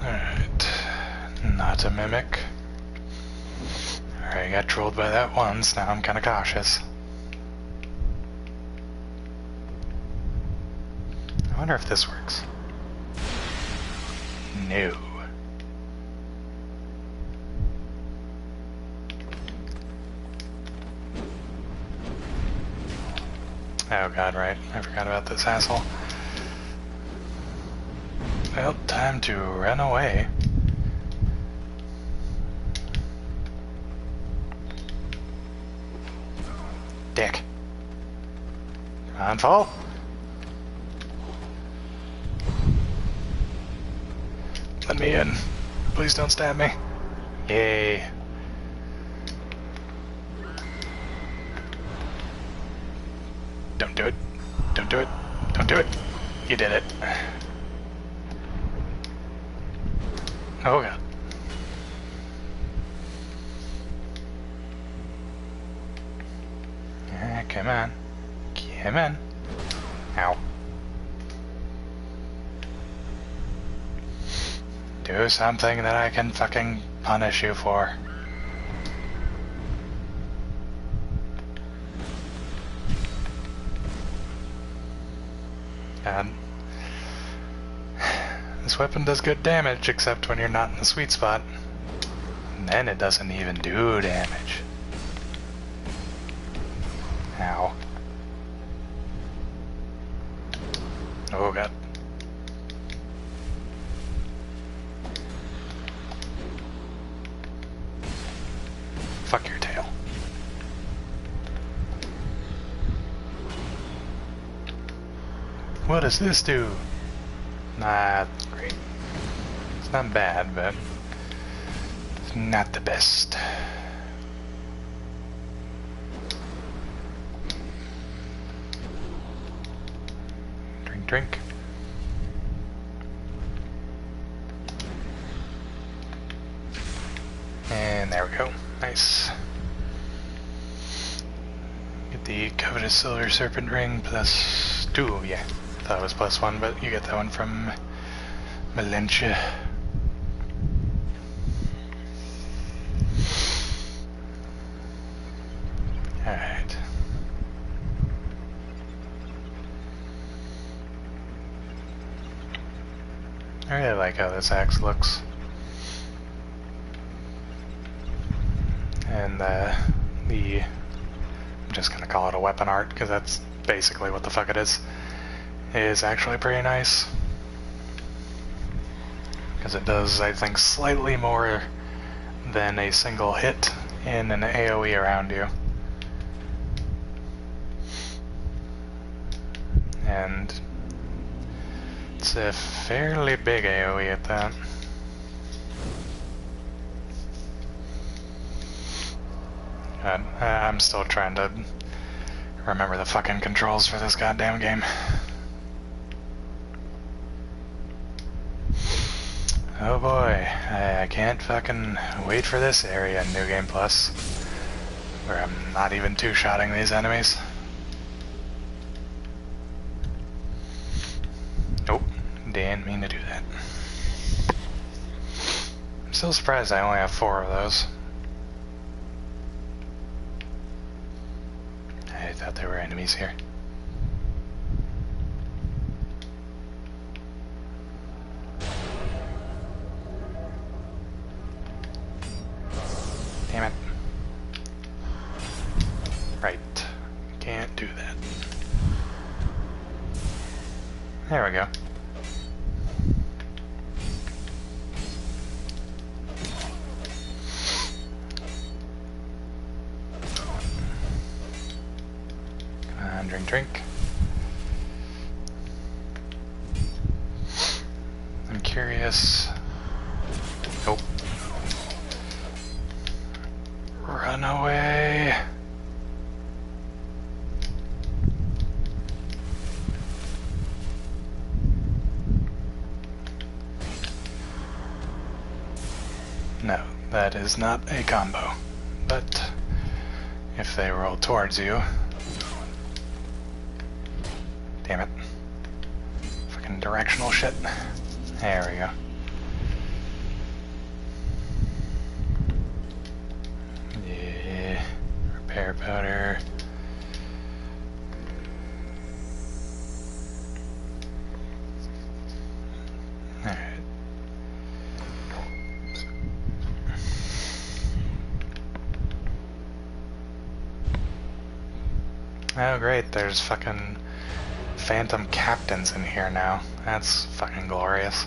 Alright. Not a mimic. Alright, I got trolled by that once, now I'm kinda cautious. I wonder if this works. No. Oh god, right. I forgot about this asshole. Well, time to run away. Dick. Come on, fall. Let me in. Please don't stab me. Yay. Don't do it. Don't do it. Don't do it. You did it. Oh god. Come on. Come on. Ow. Do something that I can fucking punish you for. And this weapon does good damage, except when you're not in the sweet spot. And then it doesn't even do damage. Ow. Oh god. Fuck your tail. What does this do? Nah, great. It's not bad, but it's not the best. Drink, drink. And there we go. Nice. Get the covetous silver serpent ring plus 2, yeah. Thought it was plus 1, but you get that one from Valencia. Alright. I really like how this axe looks. And I'm just gonna call it a weapon art because that's basically what the fuck it is actually pretty nice. Because it does, I think, slightly more than a single hit in an AoE around you. And it's a fairly big AoE at that. I'm still trying to remember the fucking controls for this goddamn game. Oh boy, I can't fucking wait for this area in New Game Plus, where I'm not even two-shotting these enemies. Nope, didn't mean to do that. I'm still surprised I only have 4 of those. enemies here. Damn it. Right. Can't do that. There we go. Come on, drink. I'm curious. Nope. Run away. No, that is not a combo. But if they roll towards you... Damn it. Fucking directional shit. There we go. Yeah. Repair powder. Alright. Oh great, there's fucking phantom captains in here now. That's fucking glorious.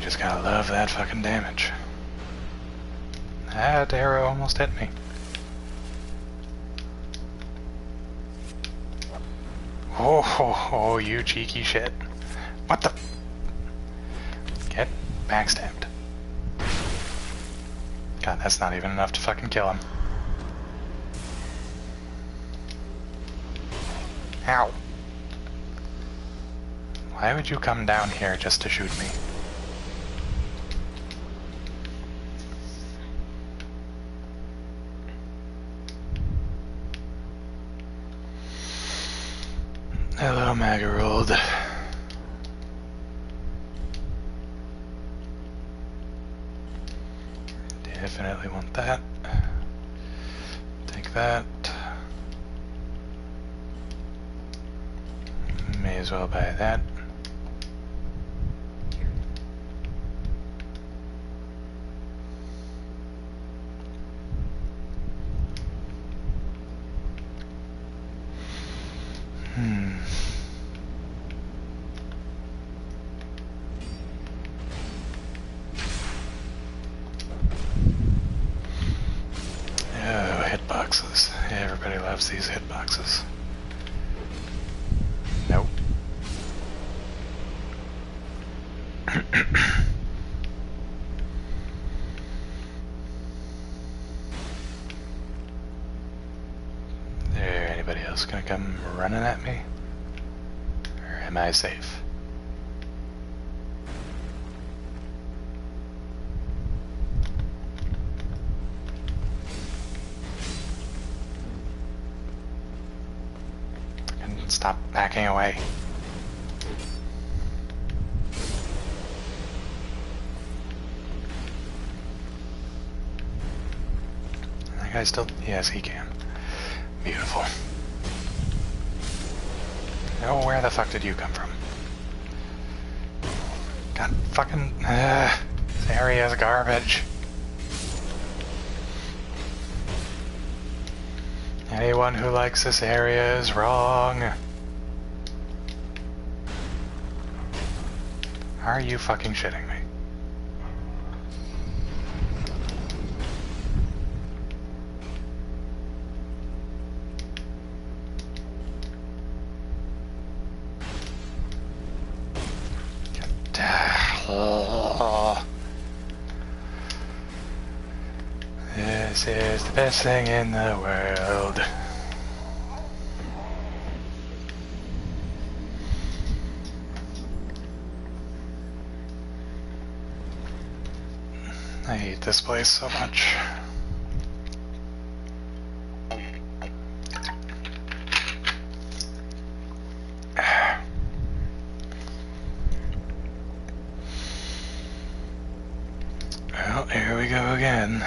Just gotta love that fucking damage. That arrow almost hit me. Oh, you cheeky shit. What the? Get backstabbed. God, that's not even enough to fucking kill him. Ow. Why would you come down here just to shoot me? Hello, Magarold. Definitely want that. Take that. May as well buy that. Oh, hitboxes. Everybody loves these hitboxes. Nope. There anybody else gonna come running at me? Or am I safe? Stop backing away. That guy still... Yes, he can. Beautiful. Oh, where the fuck did you come from? God fucking... this area is garbage. Anyone who likes this area is wrong. Are you fucking shitting me? This is the best thing in the world. I hate this place so much. go again.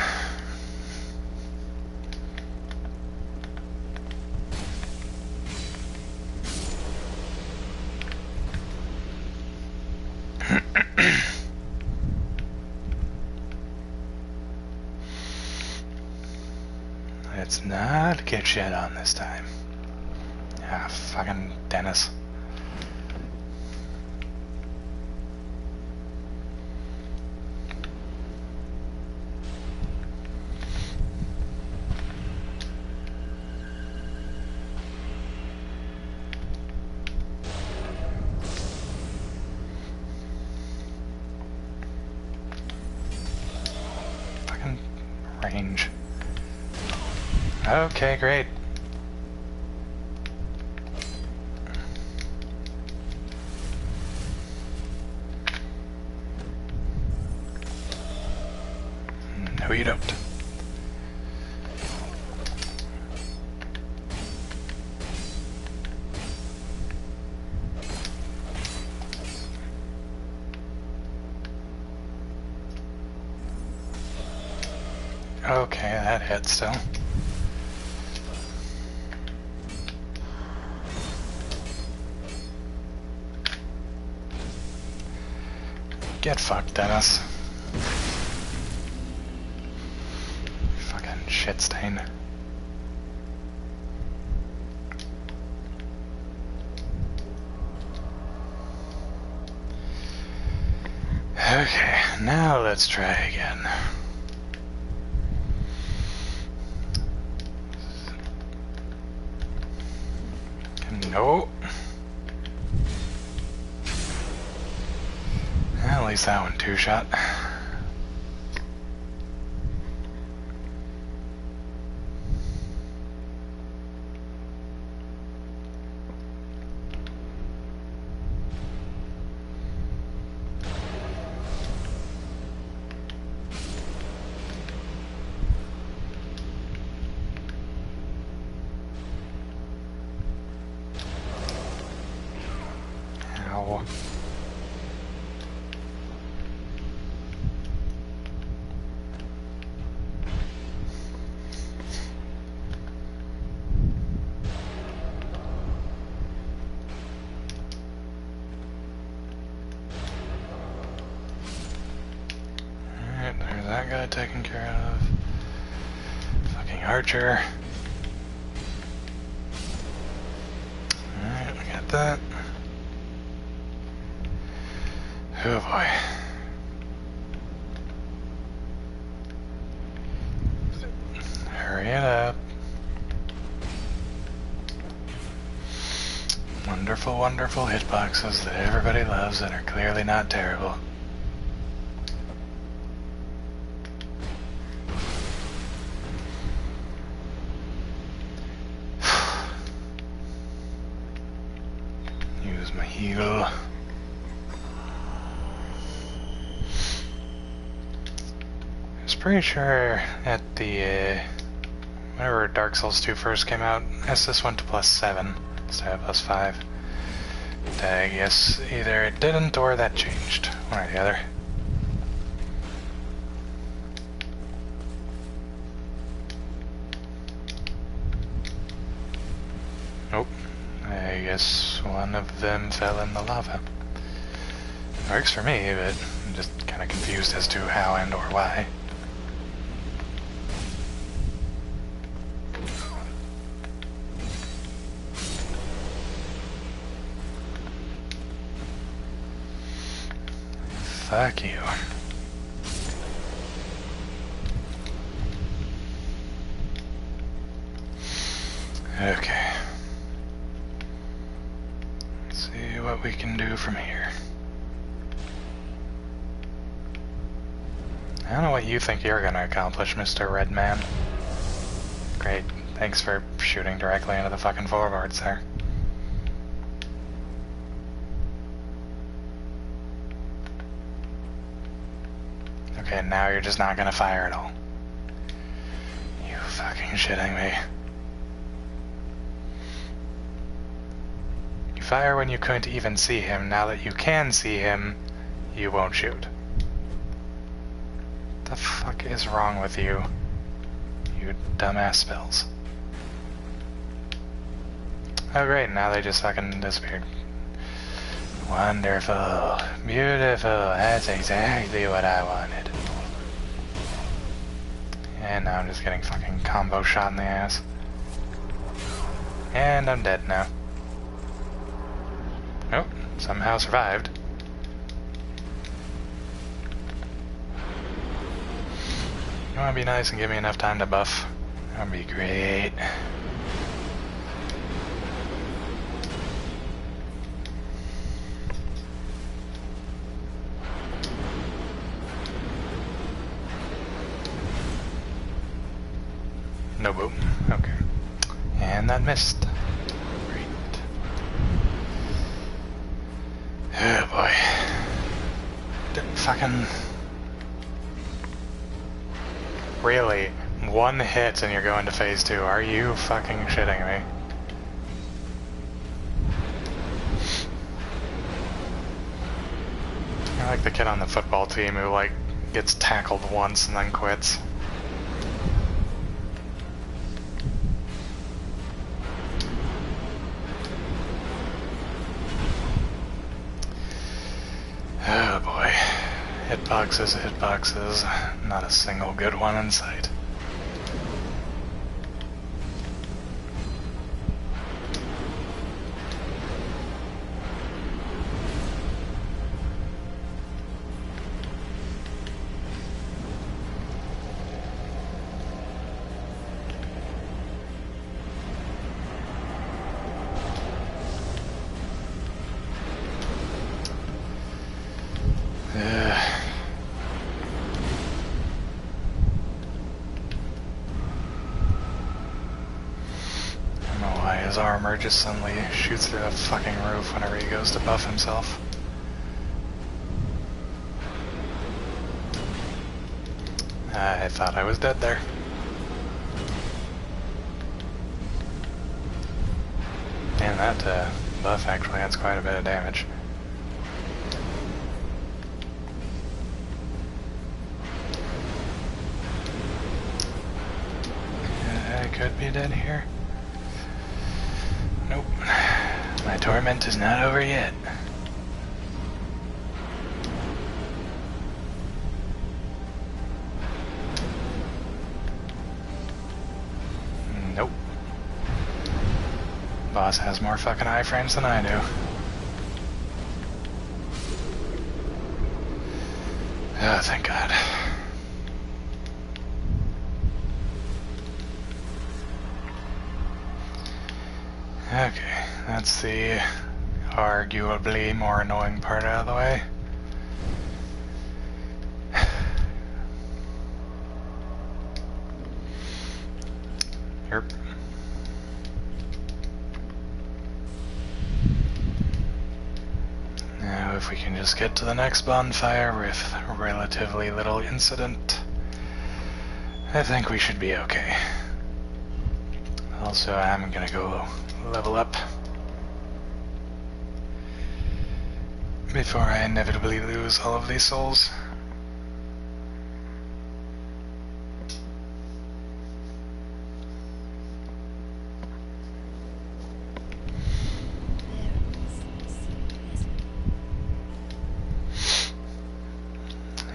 Let's not get shit on this time. Ah, fucking Dennis. Fucking range. Okay, great. No, you don't. Okay, that hit still. Get fucked, Dennis. Fucking shit stain. Okay, now let's try again. No. At least that one two-shot. Ow. Alright, there's that guy taken care of. Fucking Archer. Alright, we got that. Oh boy. Hurry it up. Wonderful, wonderful hitboxes that everybody loves and are clearly not terrible. Use my heal. I was pretty sure at the, whenever Dark Souls 2 first came out, SS went to +7 instead of +5. But I guess either it didn't or that changed, one or the other. Nope. I guess one of them fell in the lava. Works for me, but I'm just kind of confused as to how and or why. Fuck you. Okay. Let's see what we can do from here. I don't know what you think you're gonna accomplish, Mr. Red Man. Great. Thanks for shooting directly into the fucking floorboards there. Okay, now you're just not gonna fire at all. You fucking shitting me. You fire when you couldn't even see him. Now that you can see him, you won't shoot. The The fuck is wrong with you? You dumbass spells. Oh great, now they just fucking disappeared. Wonderful. Beautiful. That's exactly what I wanted. And now I'm just getting fucking combo shot in the ass. And I'm dead now. Nope, somehow survived. You wanna be nice and give me enough time to buff? That would be great. No boom. Okay. And that missed. Great. Oh boy. Fucking... Really? One hit and you're going to phase 2. Are you fucking shitting me? I like the kid on the football team who, like, gets tackled once and then quits. Oh boy. Hitboxes, hitboxes. Not a single good one in sight. His armor just suddenly shoots through the fucking roof whenever he goes to buff himself. I thought I was dead there. And that buff actually adds quite a bit of damage. I could be dead here. Nope. My torment is not over yet. Nope. Boss has more fucking iframes than I do. Oh, thank God. Okay, that's the arguably more annoying part out of the way. Yep. Now if we can just get to the next bonfire with relatively little incident, I think we should be okay. Also, I'm gonna go level up before I inevitably lose all of these souls.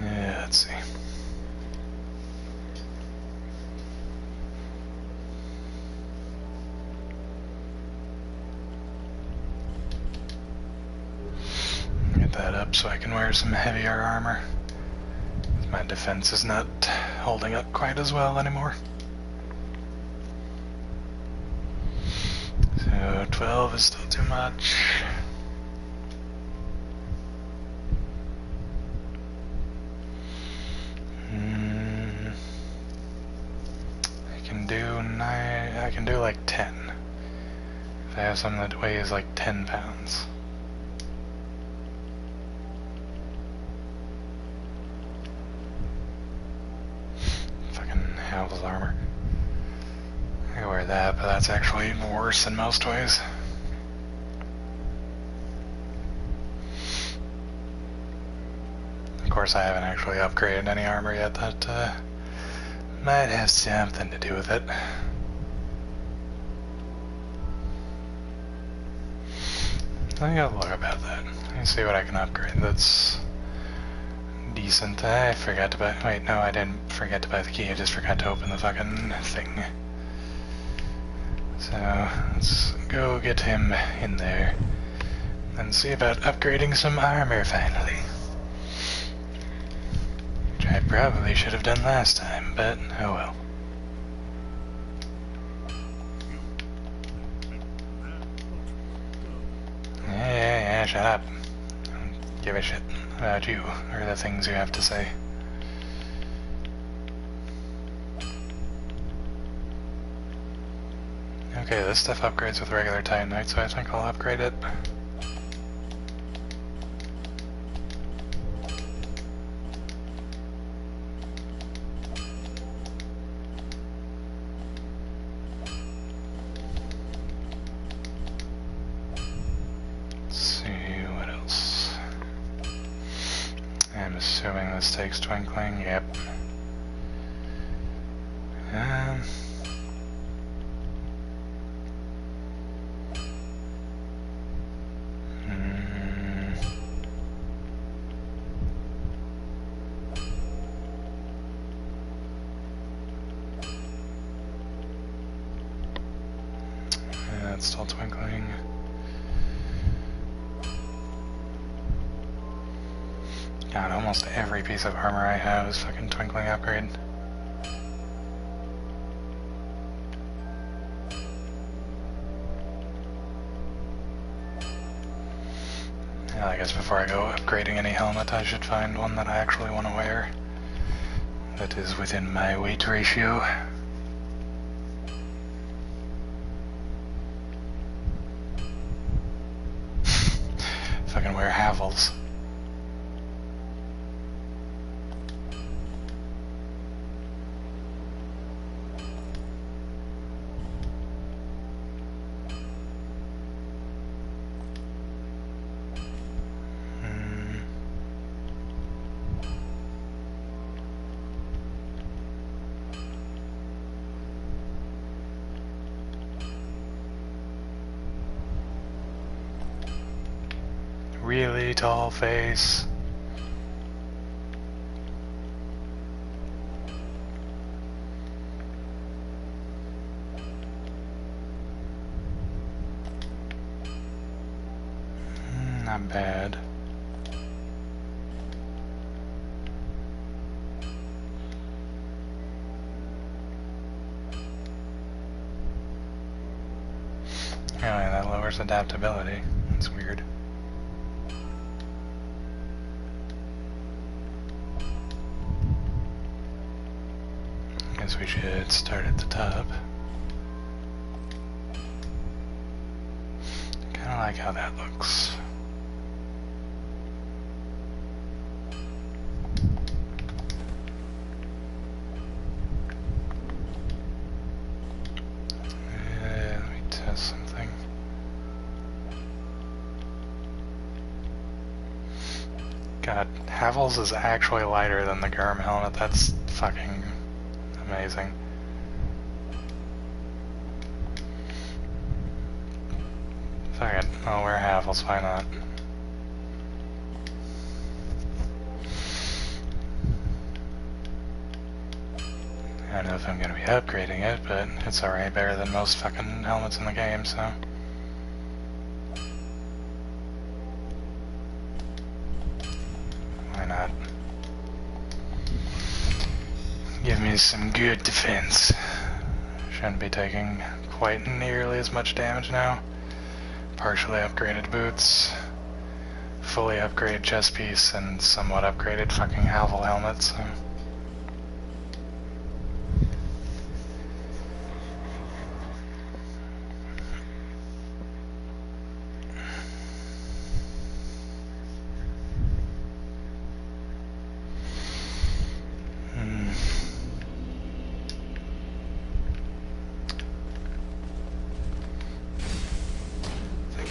Yeah, let's see. That up so I can wear some heavier armor. My defense is not holding up quite as well anymore. So 12 is still too much. I can do like 10. If I have something that weighs like 10 pounds. Hell's armor. I can wear that, but that's actually even worse in most ways. Of course, course, I haven't actually upgraded any armor yet. That might have something to do with it. Let me have a look about that. Let me see what I can upgrade that's decent. I forgot to buy... Wait, no, I didn't forget to buy the key. I just forgot to open the fucking thing. So, let's go get him in there and see about upgrading some armor finally. Which I probably should have done last time, but oh well. Yeah, shut up. I don't give a shit about you or the things you have to say. Okay, this stuff upgrades with regular titanite, so I think I'll upgrade it. Assuming this takes twinkling, yep. Yeah, it's still twinkling. God, almost every piece of armor I have is fucking twinkling upgrade. Yeah, I guess before I go upgrading any helmet, I should find one that I actually want to wear. That is within my weight ratio. Fucking wear Havels. Really tall face. Not bad. Anyway, that lowers adaptability. That's weird. Guess we should start at the top. Kinda like how that looks. Let me test something. God, Havels is actually lighter than the Gurm helmet. That's fucking amazing. Fuck it, I'll wear Havels, why not? I don't know if I'm gonna be upgrading it, but it's already better than most fucking helmets in the game, so. Why not? Give me some good defense. Shouldn't be taking quite nearly as much damage now. Partially upgraded boots, fully upgraded chest piece, and somewhat upgraded fucking Havel helmet, so.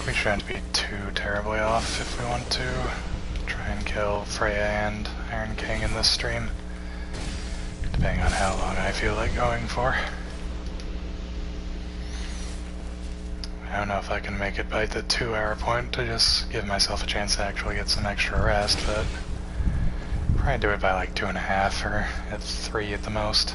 We shouldn't be too terribly off if we want to try and kill Freya and Iron King in this stream, depending on how long I feel like going for. I don't know if I can make it by the 2-hour point to just give myself a chance to actually get some extra rest, but probably do it by like 2.5 or at 3 at the most.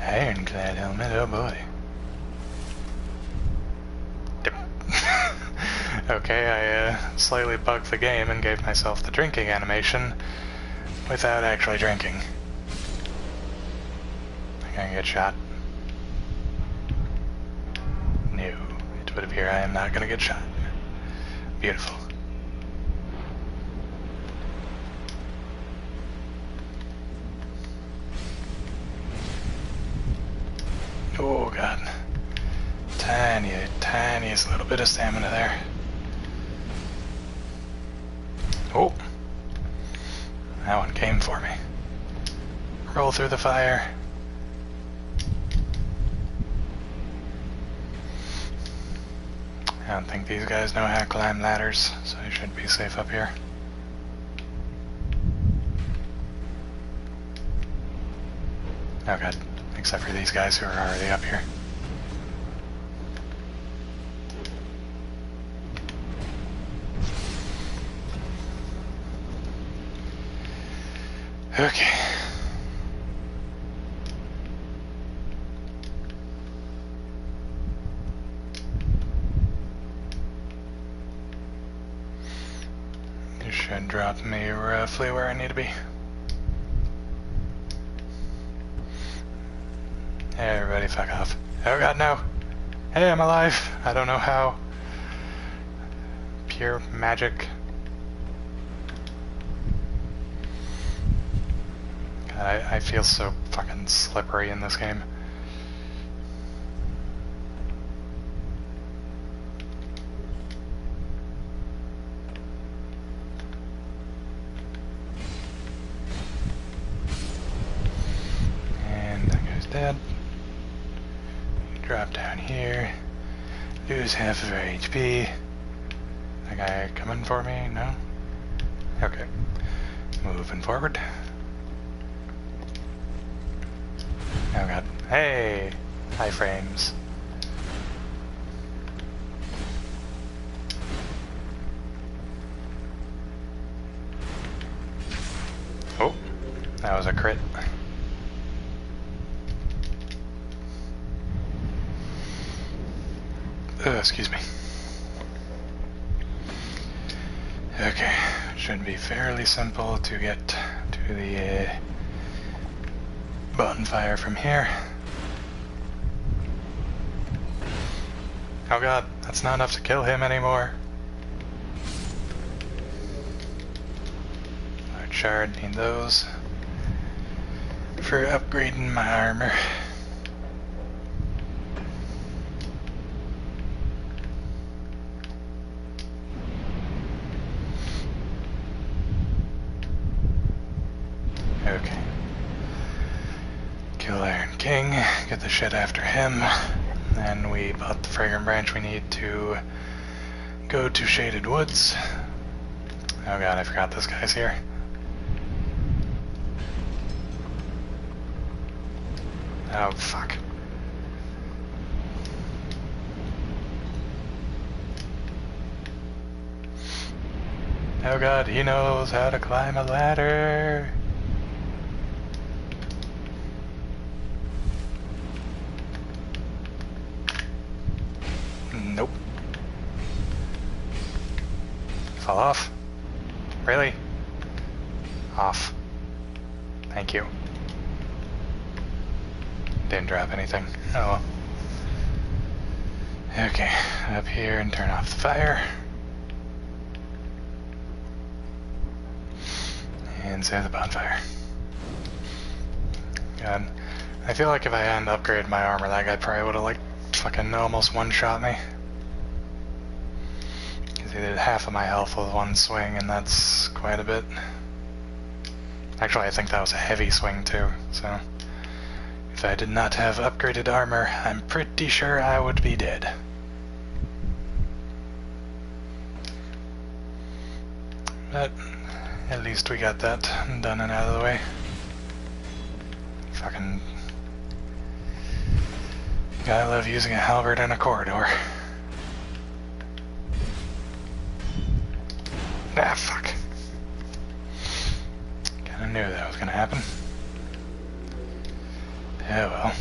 Ironclad helmet, oh boy. Okay, I slightly bugged the game and gave myself the drinking animation without actually drinking. I'm gonna get shot. No, it would appear I am not gonna get shot. Beautiful. Oh god. Tiniest little bit of stamina there. Oh! That one came for me. Roll through the fire. I don't think these guys know how to climb ladders, so I should be safe up here. Oh god, except for these guys who are already up here. Okay. This should drop me roughly where I need to be. Everybody fuck off. Oh god, no! Hey, I'm alive! I don't know how. Pure magic. God, I feel so fucking slippery in this game. And that guy's dead. Drop down here. Lose half of our HP. That guy coming for me? No? Okay. Moving forward. Oh god. Hey! High frames. Oh! That was a crit. Excuse me. Okay. Should be fairly simple to get to the bonfire from here. Oh god, that's not enough to kill him anymore. Large shard, need those for upgrading my armor. Okay. Kill Iron King, get the shit after him, and we bought the fragrant branch we need to go to Shaded Woods. Oh god, I forgot this guy's here. Oh fuck. Oh god, he knows how to climb a ladder. Nope. Fall off? Really? Off. Thank you. Didn't drop anything. Oh well. Okay, up here and turn off the fire. And save the bonfire. God. I feel like if I hadn't upgraded my armor, that guy probably would have like fucking almost one-shot me. Because he did half of my health with one swing, and that's quite a bit. Actually, I think that was a heavy swing too, so if I did not have upgraded armor, I'm pretty sure I would be dead. But at least we got that done and out of the way. Fucking... Gotta love using a halberd in a corridor. Ah, fuck. Kinda knew that was gonna happen. Yeah, well.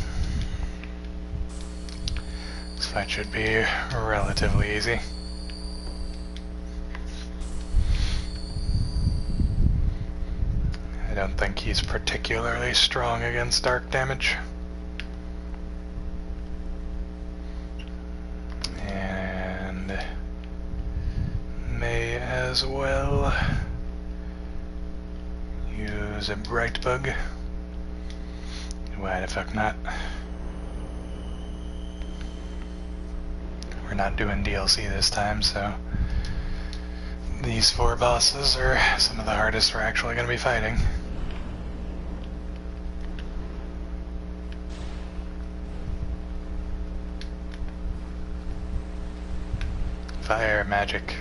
This fight should be relatively easy. I don't think he's particularly strong against dark damage. And may as well use a bright bug. Why the fuck not? We're not doing DLC this time, so these 4 bosses are some of the hardest we're actually going to be fighting. Fire magic.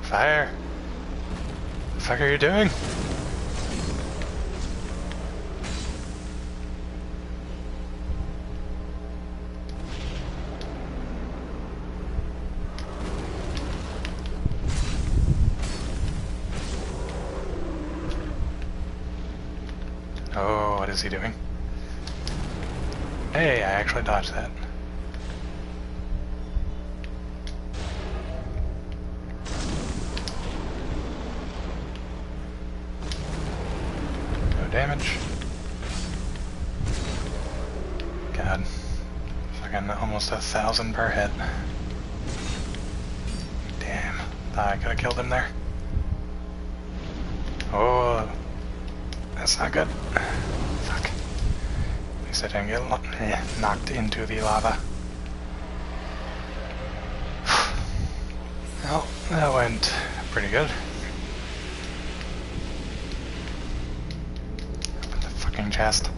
Fire! What the fuck are you doing? Oh, what is he doing? Hey, I actually dodged that. No damage. God. Fucking almost 1,000 per hit. Damn. Thought I could have killed him there. Oh. That's not good. Fuck. At least I didn't get knocked into the lava. Well, that went pretty good. Open the fucking chest.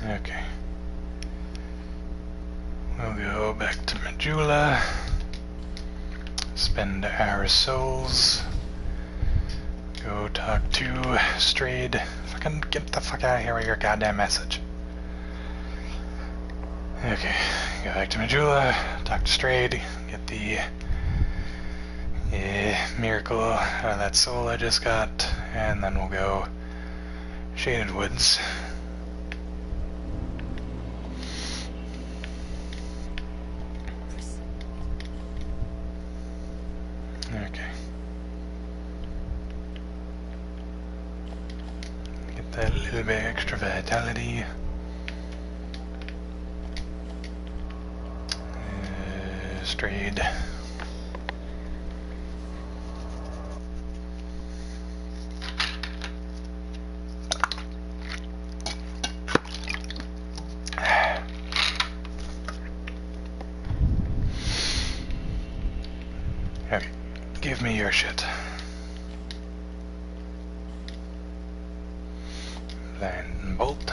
Okay. We'll go back to Majula. Spend our souls. Go talk to Strayed. Fucking get the fuck out of here with your goddamn message. Okay, go back to Majula, talk to Strayed, get the miracle out of that soul I just got, and then we'll go Shaded Woods. Okay. Get that little bit extra vitality. Strayed. Okay, give me your shit. Then bolt.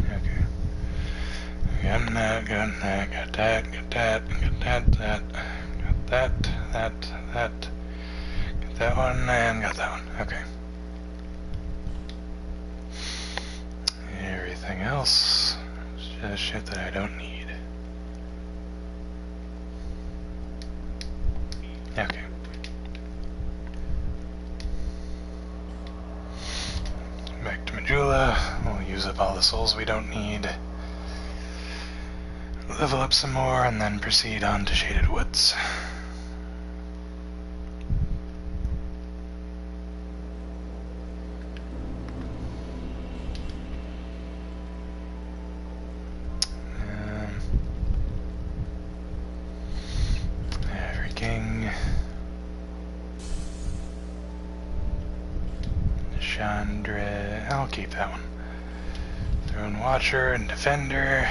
Okay. Got that, got that, got that, got that, got that, got that, got that one, and got that one. Okay. Everything else is just shit that I don't need. Okay. Back to Majula. We'll use up all the souls we don't need. Level up some more and then proceed on to Shaded Woods. Every king. Chandra. I'll keep that one. Throne Watcher and Defender.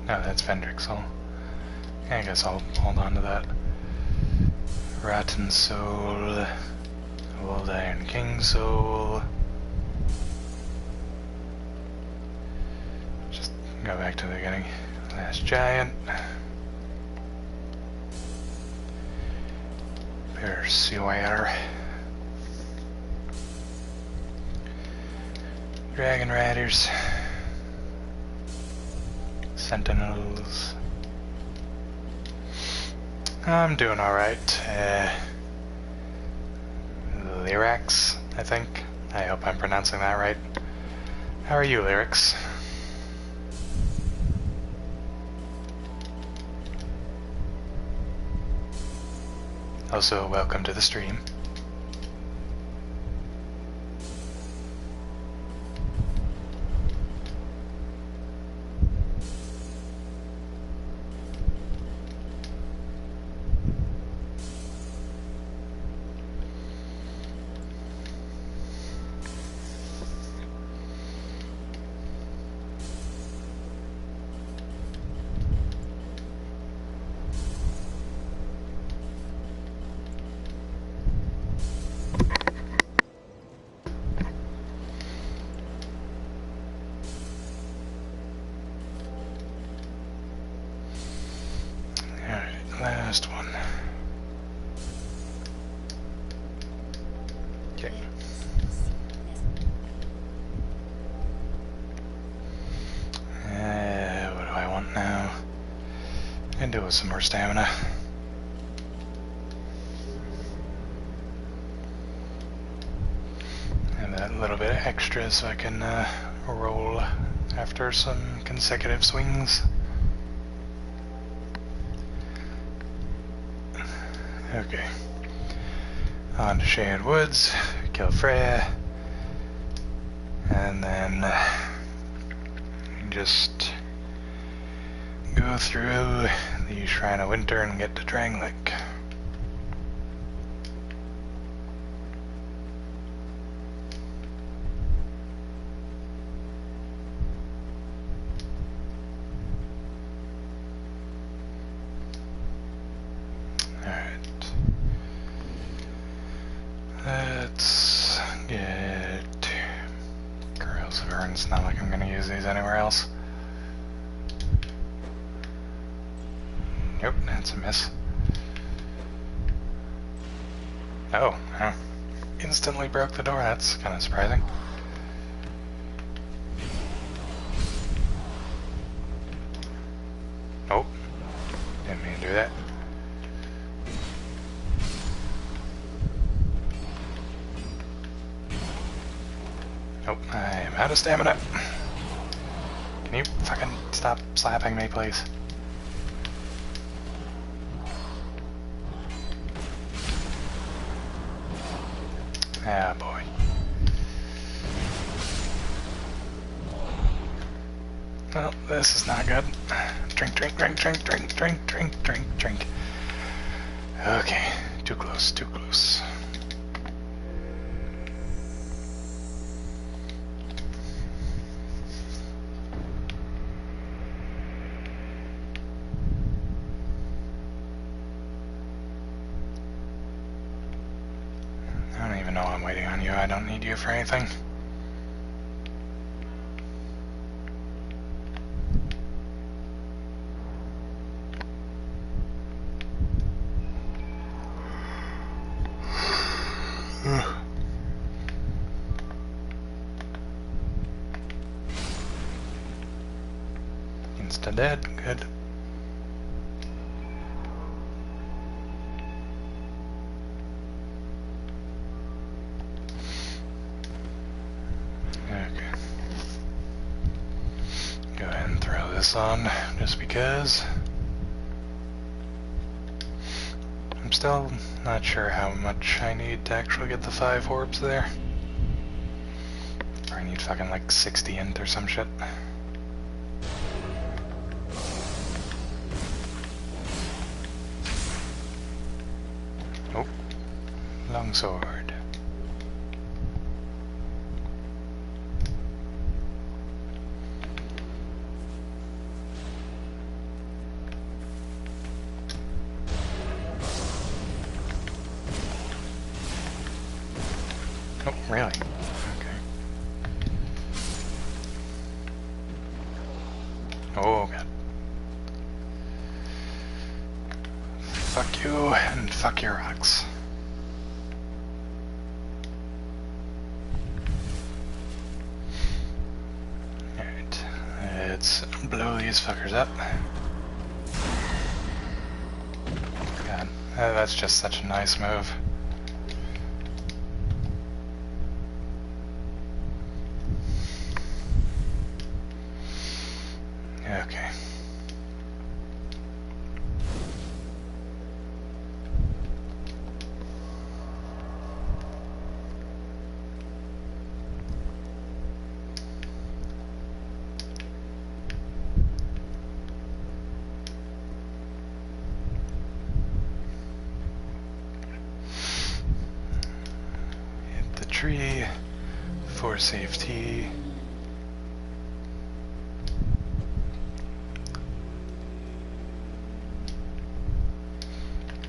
No, that's Fendrick's soul. I guess I'll hold on to that. Rotten Soul, Old Iron King Soul. Just go back to the beginning. Last Giant. Persuader. Dragon Riders. Sentinels. I'm doing alright. Lyrics, I think. I hope I'm pronouncing that right. How are you, Lyrics? Also, welcome to the stream. Last one. Okay. What do I want now? I can do with some more stamina. And that little bit of extra so I can roll after some consecutive swings. Okay. On to Shade Woods, kill Freya, and then just go through the Shrine of Winter and get to Drangleic. Let's get Corrosive Urn. It's not like I'm going to use these anywhere else. Nope, that's a miss. Oh, instantly broke the door. That's kind of surprising. Oh, didn't mean to do that. Nope, I am out of stamina. Can you fucking stop slapping me, please? Ah, boy. Well, this is not good. Drink, drink, drink, drink, drink, drink, drink, drink, drink. Okay, too close, too close. I don't even know I'm waiting on you. I don't need you for anything. Insta dead, good. Okay. Go ahead and throw this on, just because. I'm still not sure how much I need to actually get the 5 orbs there. Or I need fucking like 60 int or some shit. Oh, longsword. Oh, really? Okay. Oh, God. Fuck you, and fuck your rocks. Alright. Let's blow these fuckers up. God. That's just such a nice move. Okay. Hit the tree for safety.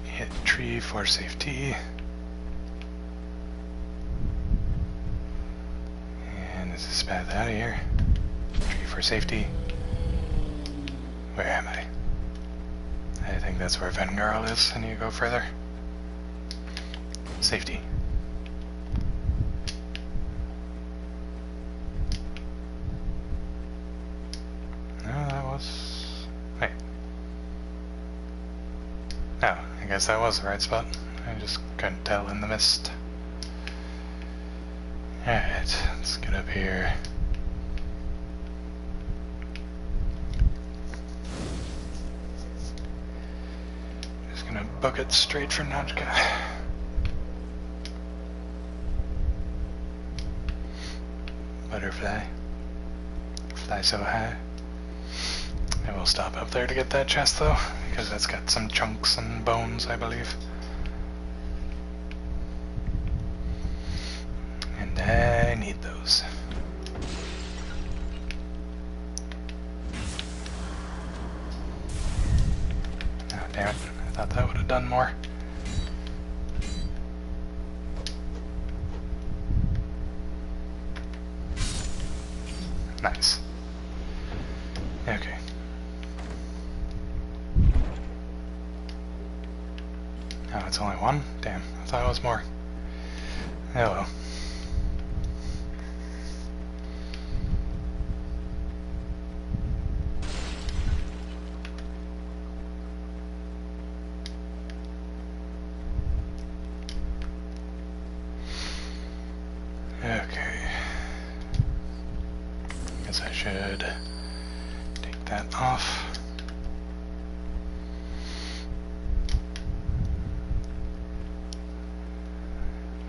Hit tree for safety. And this is path out of here. Tree for safety. Where am I? I think that's where Vengarl is. I need to go further. Safety. No, that was... Wait. Oh, I guess that was the right spot. I just couldn't tell in the mist. Alright, let's get up here. Just gonna book it straight for Najka. Butterfly. Fly so high. I will stop up there to get that chest though, because that's got some chunks and bones, I believe. And I need those. Oh, damn it. I thought that would have done more. Nice. Okay. Oh, it's only one? Damn, I thought it was more. Hello. Okay. Guess I should take that off.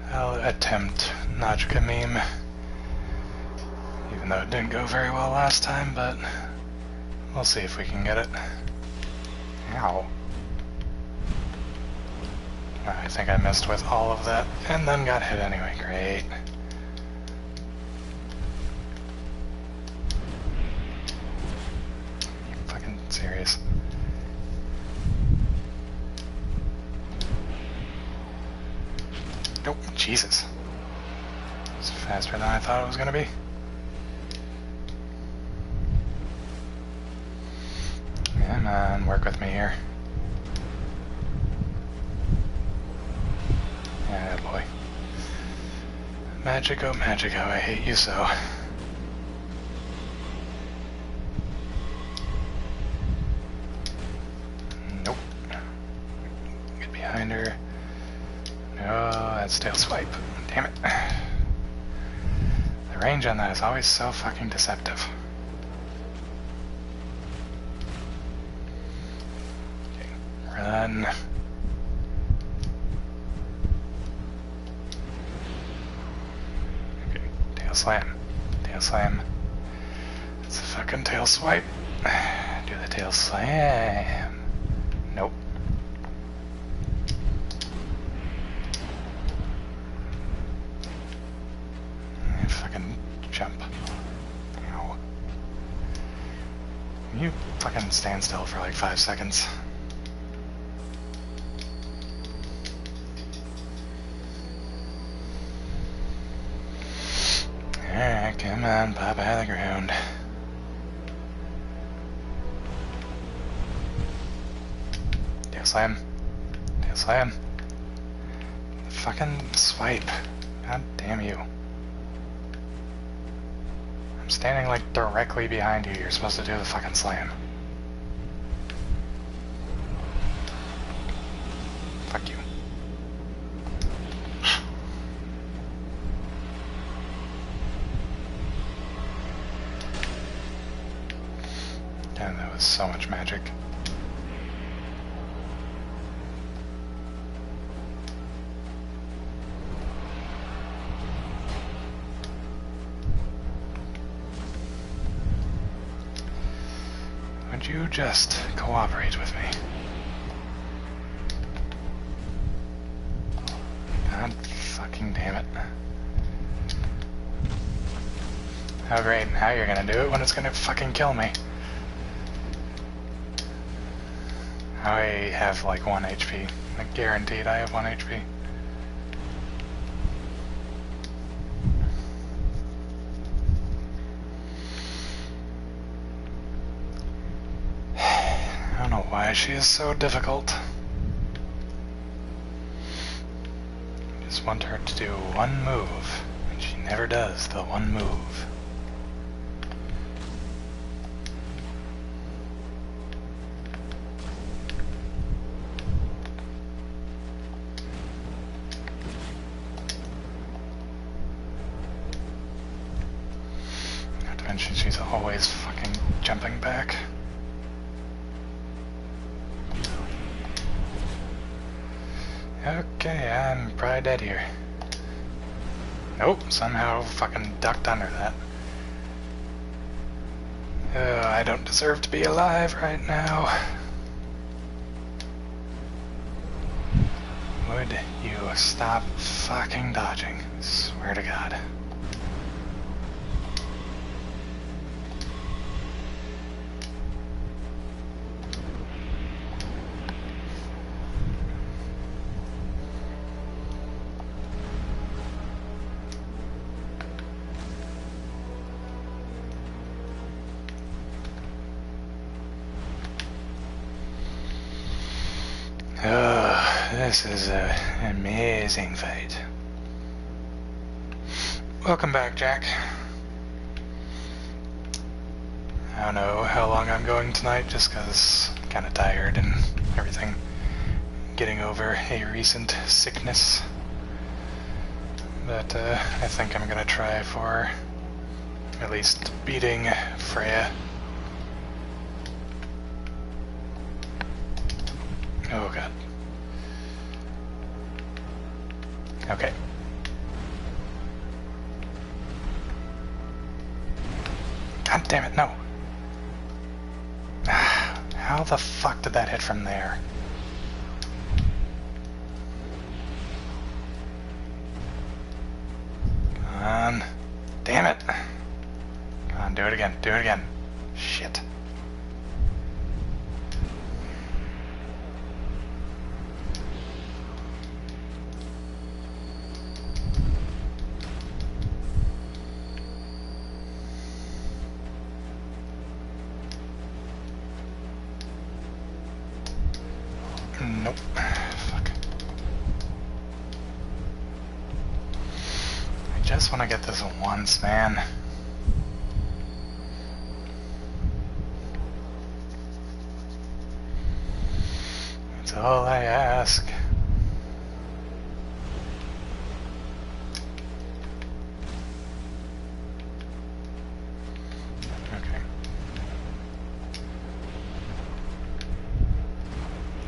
I'll attempt Najka meme, even though it didn't go very well last time, but we'll see if we can get it. Ow. I think I missed with all of that, and then got hit anyway. Great. You fucking serious? Nope, Jesus. It's faster than I thought it was gonna be. Come on, work with me here. Yeah, boy. Magico, Magico, I hate you so. Nope. Get behind her. No, that's tail swipe. Damn it. The range on that is always so fucking deceptive. Okay, run. Okay, tail slam. Tail slam. It's a fucking tail swipe. Do the tail slam. Nope. Jump. Ow. Can you fucking stand still for like 5 seconds? on, pop out of the ground. Tail slam. Tail slam. Fucking swipe. God damn you. I'm standing like directly behind you. You're supposed to do the fucking slam. Fuck you. God, that was so much magic. Would you just cooperate with me? God fucking damn it. Oh great, now you're gonna do it when it's gonna fucking kill me. I have like 1 HP. Like guaranteed I have 1 HP. I don't know why she is so difficult. I just want her to do one move, and she never does the one move. Not to mention she's always fucking jumping back. Okay, I'm probably dead here. Nope, somehow fucking ducked under that. I don't deserve to be alive right now. Would you stop fucking dodging? Swear to God. Oh, this is an amazing fight. Welcome back, Jack. I don't know how long I'm going tonight, just because I'm kind of tired and everything. Getting over a recent sickness. But I think I'm going to try for at least beating Freya. Oh god. Okay. God damn it, no. How the fuck did that hit from there? Come on. Damn it. Come on, do it again. Do it again. Shit. Nope. Fuck. I just want to get this once, man. That's all I ask.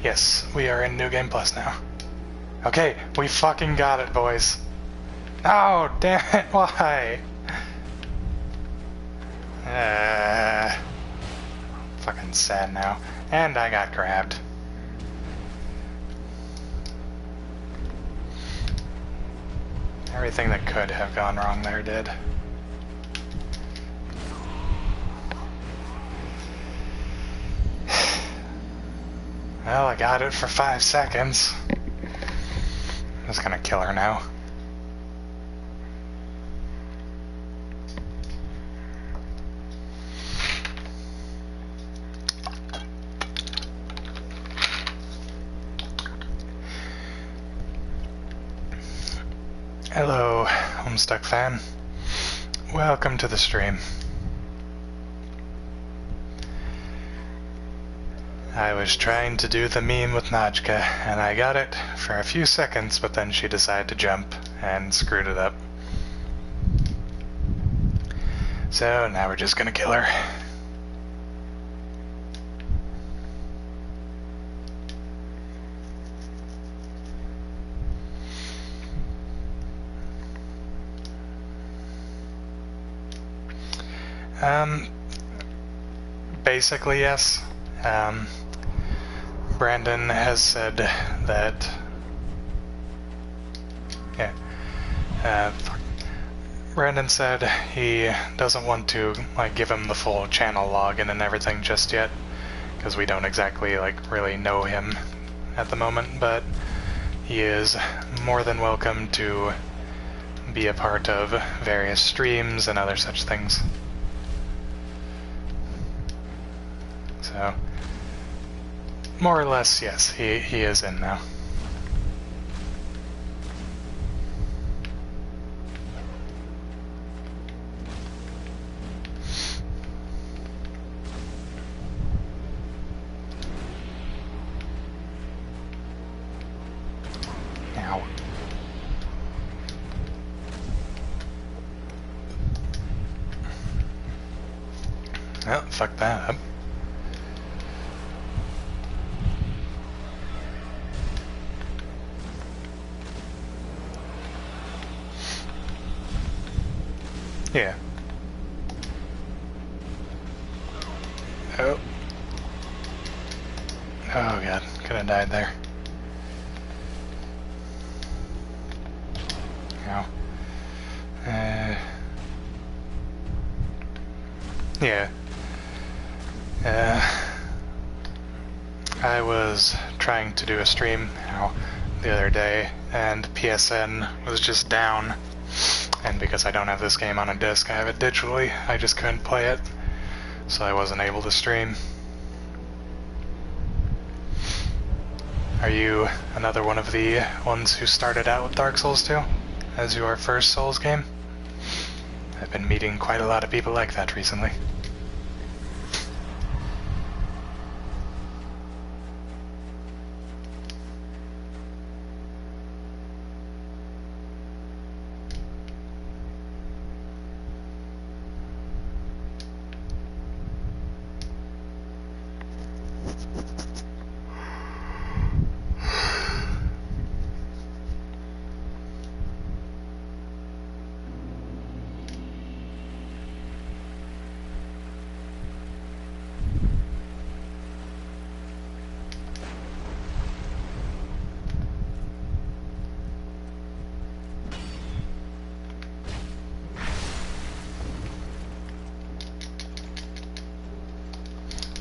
Yes, we are in New Game Plus now. Okay, we fucking got it, boys. Oh, damn it, why? Fucking sad now. And I got grabbed. Everything that could have gone wrong there did. Well, I got it for 5 seconds. I'm just gonna kill her now. Hello, Homestuck fan. Welcome to the stream. I was trying to do the meme with Najka, and I got it for a few seconds, but then she decided to jump and screwed it up. So now we're just gonna kill her. Basically, yes. Brandon has said that... Yeah. Brandon said he doesn't want to, like, give him the full channel login and everything just yet, because we don't exactly, like, really know him at the moment, but he is more than welcome to be a part of various streams and other such things. So, more or less, yes, he is in now. Ow. Well, fuck that up. Yeah. Oh. Oh god, could have died there. Ow. Yeah. I was trying to do a stream the other day, and PSN was just down. And because I don't have this game on a disc, I have it digitally, I just couldn't play it, so I wasn't able to stream. Are you another one of the ones who started out with Dark Souls 2 as your first Souls game? I've been meeting quite a lot of people like that recently.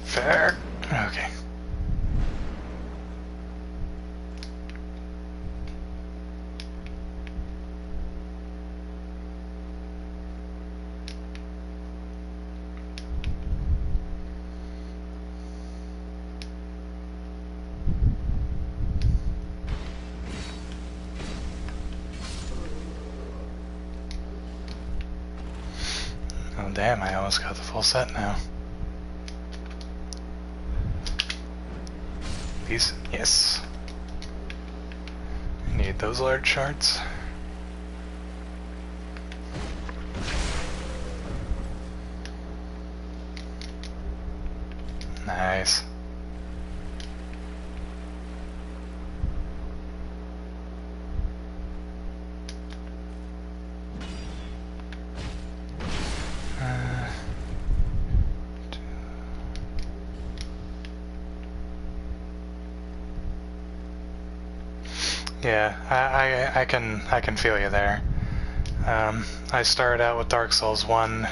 Fair. Okay. Oh damn, I almost got the full set now. These? Yes. Need those large shards. Nice. Yeah, I can feel you there. I started out with Dark Souls 1.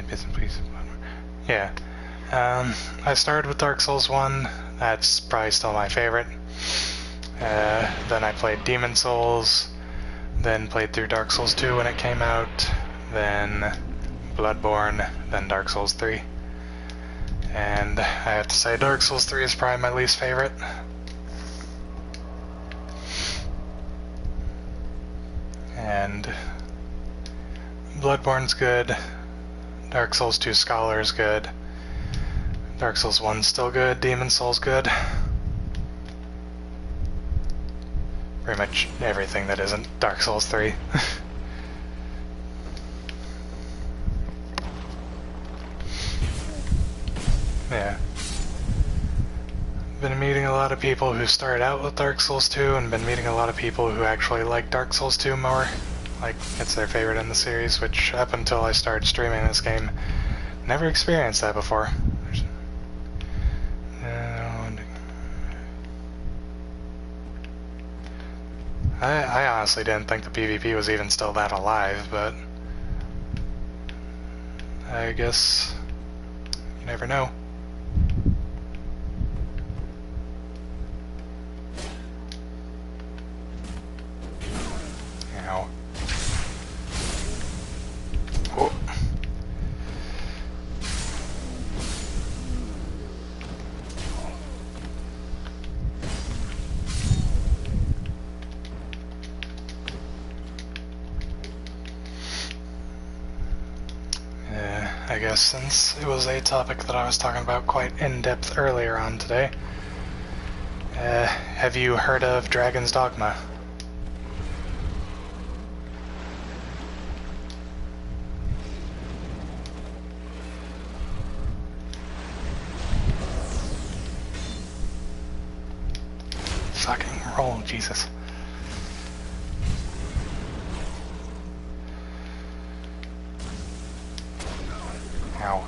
Bits and pieces. Yeah. I started with Dark Souls 1. That's probably still my favorite. Then I played Demon Souls. Then played through Dark Souls 2 when it came out. Then Bloodborne. Then Dark Souls 3. And I have to say Dark Souls 3 is probably my least favorite. and Bloodborne's good, Dark Souls 2 Scholar's good, Dark Souls 1's still good, Demon Soul's good. Pretty much everything that isn't Dark Souls 3. Yeah. Been meeting a lot of people who started out with Dark Souls 2 and been meeting a lot of people who actually like Dark Souls 2 more. Like, it's their favorite in the series, which up until I started streaming this game, never experienced that before. I honestly didn't think the PvP was even still that alive, but I guess you never know. Ow. Oh. I guess since it was a topic that I was talking about quite in-depth earlier on today, have you heard of Dragon's Dogma? Fucking roll, Jesus. Ow.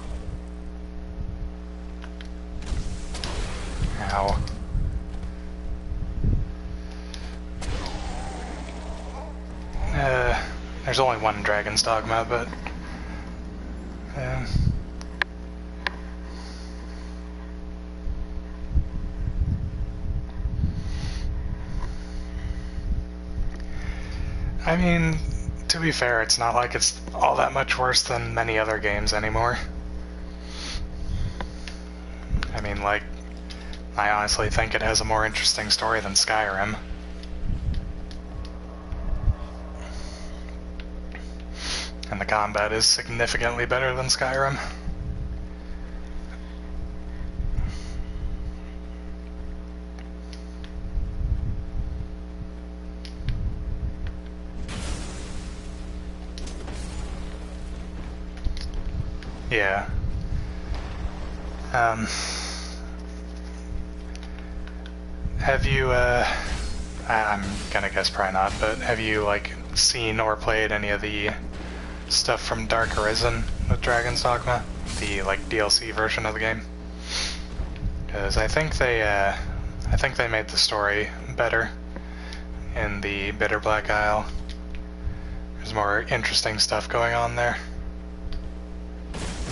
Ow. There's only one Dragon's Dogma, but I mean, to be fair, it's not like it's all that much worse than many other games anymore. I mean, like, I honestly think it has a more interesting story than Skyrim. And the combat is significantly better than Skyrim. Yeah. Have you, I'm gonna guess probably not, but have you, like, seen or played any of the stuff from Dark Arisen with Dragon's Dogma? The, like, DLC version of the game? Because I think they made the story better in the Bitter Black Isle. There's more interesting stuff going on there.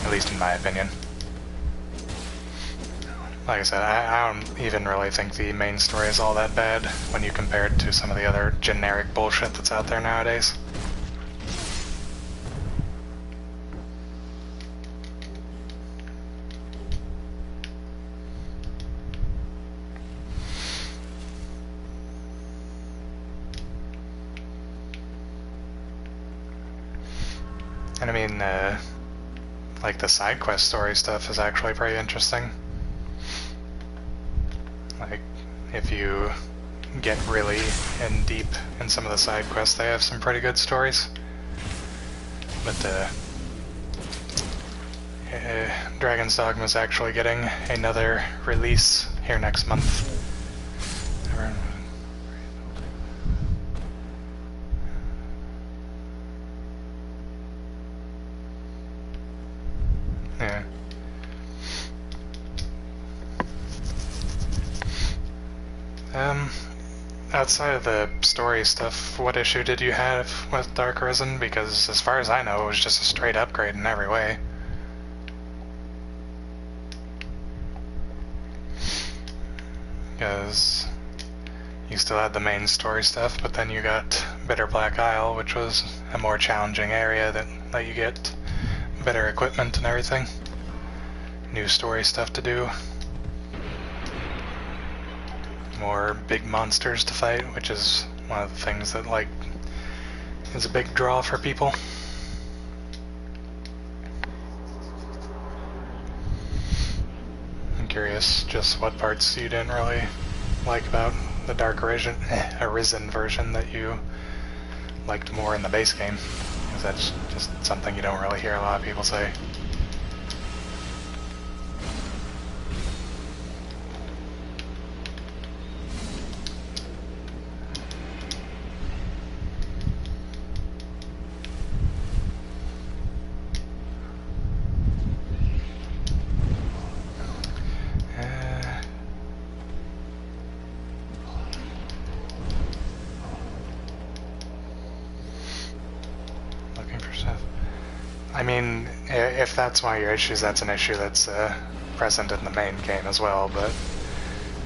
At least in my opinion. Like I said, I don't even really think the main story is all that bad when you compare it to some of the other generic bullshit that's out there nowadays. And I mean, like the side quest story stuff is actually pretty interesting. Like, if you get really in deep in some of the side quests, they have some pretty good stories. But Dragon's Dogma is actually getting another release here next month. Yeah. Outside of the story stuff, what issue did you have with Dark Arisen? Because as far as I know, it was just a straight upgrade in every way. Because you still had the main story stuff, but then you got Bitter Black Isle, which was a more challenging area that let you get better equipment and everything. New story stuff to do. More big monsters to fight, which is one of the things that, like, is a big draw for people. I'm curious just what parts you didn't really like about the Dark Arisen version that you liked more in the base game, because that's just something you don't really hear a lot of people say. I mean, if that's one of your issues, that's an issue that's present in the main game as well. But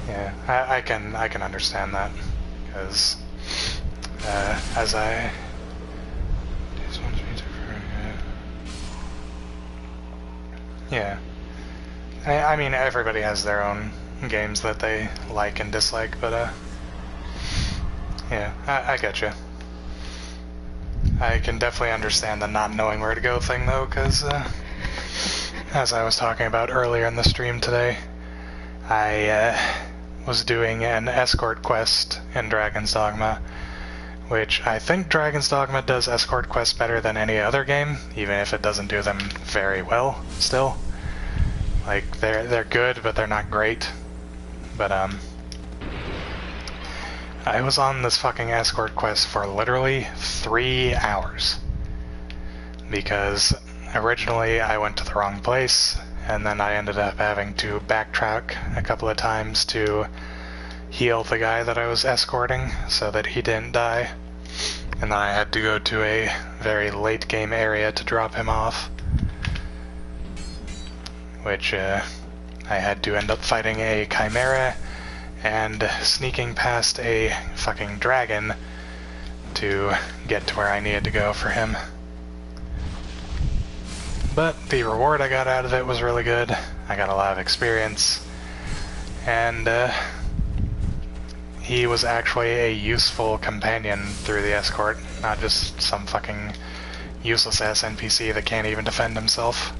yeah, I can understand that, because as I yeah, I mean, everybody has their own games that they like and dislike, but yeah, I get you. I can definitely understand the not knowing where to go thing, though, because as I was talking about earlier in the stream today, I was doing an escort quest in Dragon's Dogma, which I think Dragon's Dogma does escort quests better than any other game, even if it doesn't do them very well still. Like, they're good, but they're not great. But I was on this fucking escort quest for literally 3 hours. Because originally I went to the wrong place, and then I ended up having to backtrack a couple of times to heal the guy that I was escorting so that he didn't die. And then I had to go to a very late game area to drop him off. Which I had to end up fighting a chimera and sneaking past a fucking dragon to get to where I needed to go for him. But the reward I got out of it was really good. I got a lot of experience, and he was actually a useful companion through the escort, not just some fucking useless ass NPC that can't even defend himself,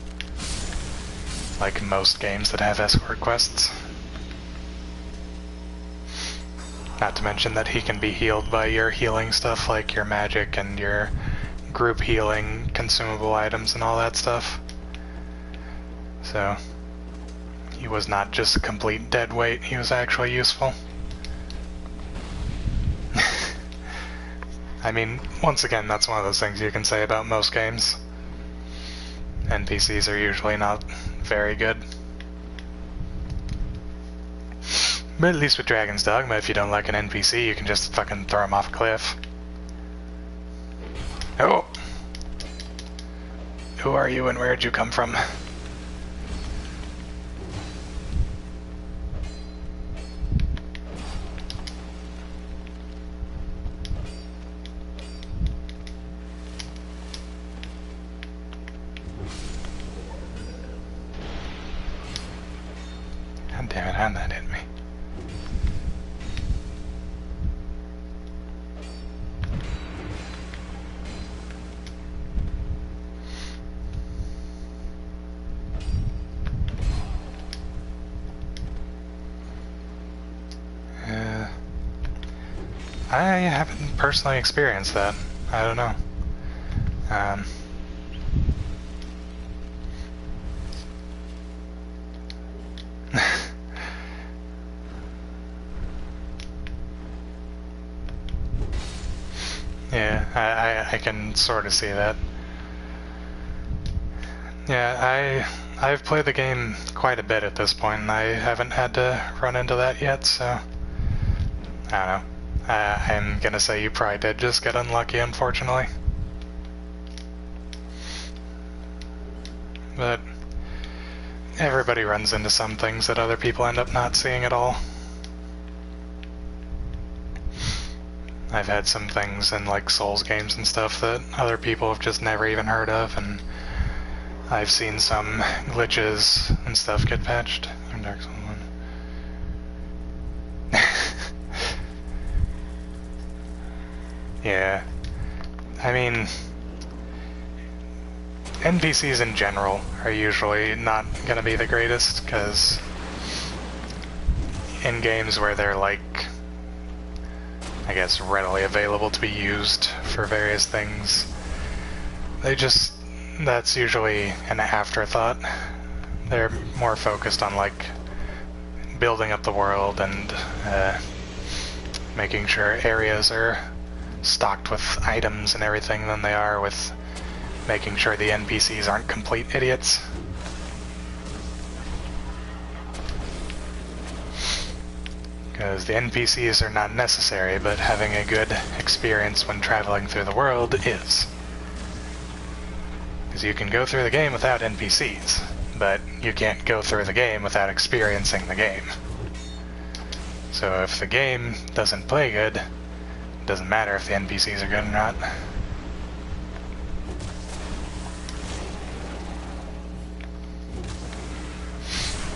like most games that have escort quests. Not to mention that he can be healed by your healing stuff, like your magic and your group healing, consumable items, and all that stuff. So, he was not just a complete dead weight, he was actually useful. I mean, once again, that's one of those things you can say about most games. NPCs are usually not very good. But at least with Dragon's Dogma, if you don't like an NPC, you can just fucking throw him off a cliff. Oh! Who are you and where'd you come from? God damn it, how'd that hit me? I haven't personally experienced that. I don't know. Yeah, I can sort of see that. Yeah, I've played the game quite a bit at this point, and I haven't had to run into that yet, so I don't know. I'm gonna say you probably did just get unlucky, unfortunately. But everybody runs into some things that other people end up not seeing at all. I've had some things in like Souls games and stuff that other people have just never even heard of, and I've seen some glitches and stuff get patched. Dark Souls 1. Yeah. I mean, NPCs in general are usually not gonna be the greatest, because in games where they're like, I guess, readily available to be used for various things, that's usually an afterthought. They're more focused on like building up the world and making sure areas are stocked with items and everything than they are with making sure the NPCs aren't complete idiots. Because the NPCs are not necessary, but having a good experience when traveling through the world is. Because you can go through the game without NPCs, but you can't go through the game without experiencing the game. So if the game doesn't play good, it doesn't matter if the NPCs are good or not.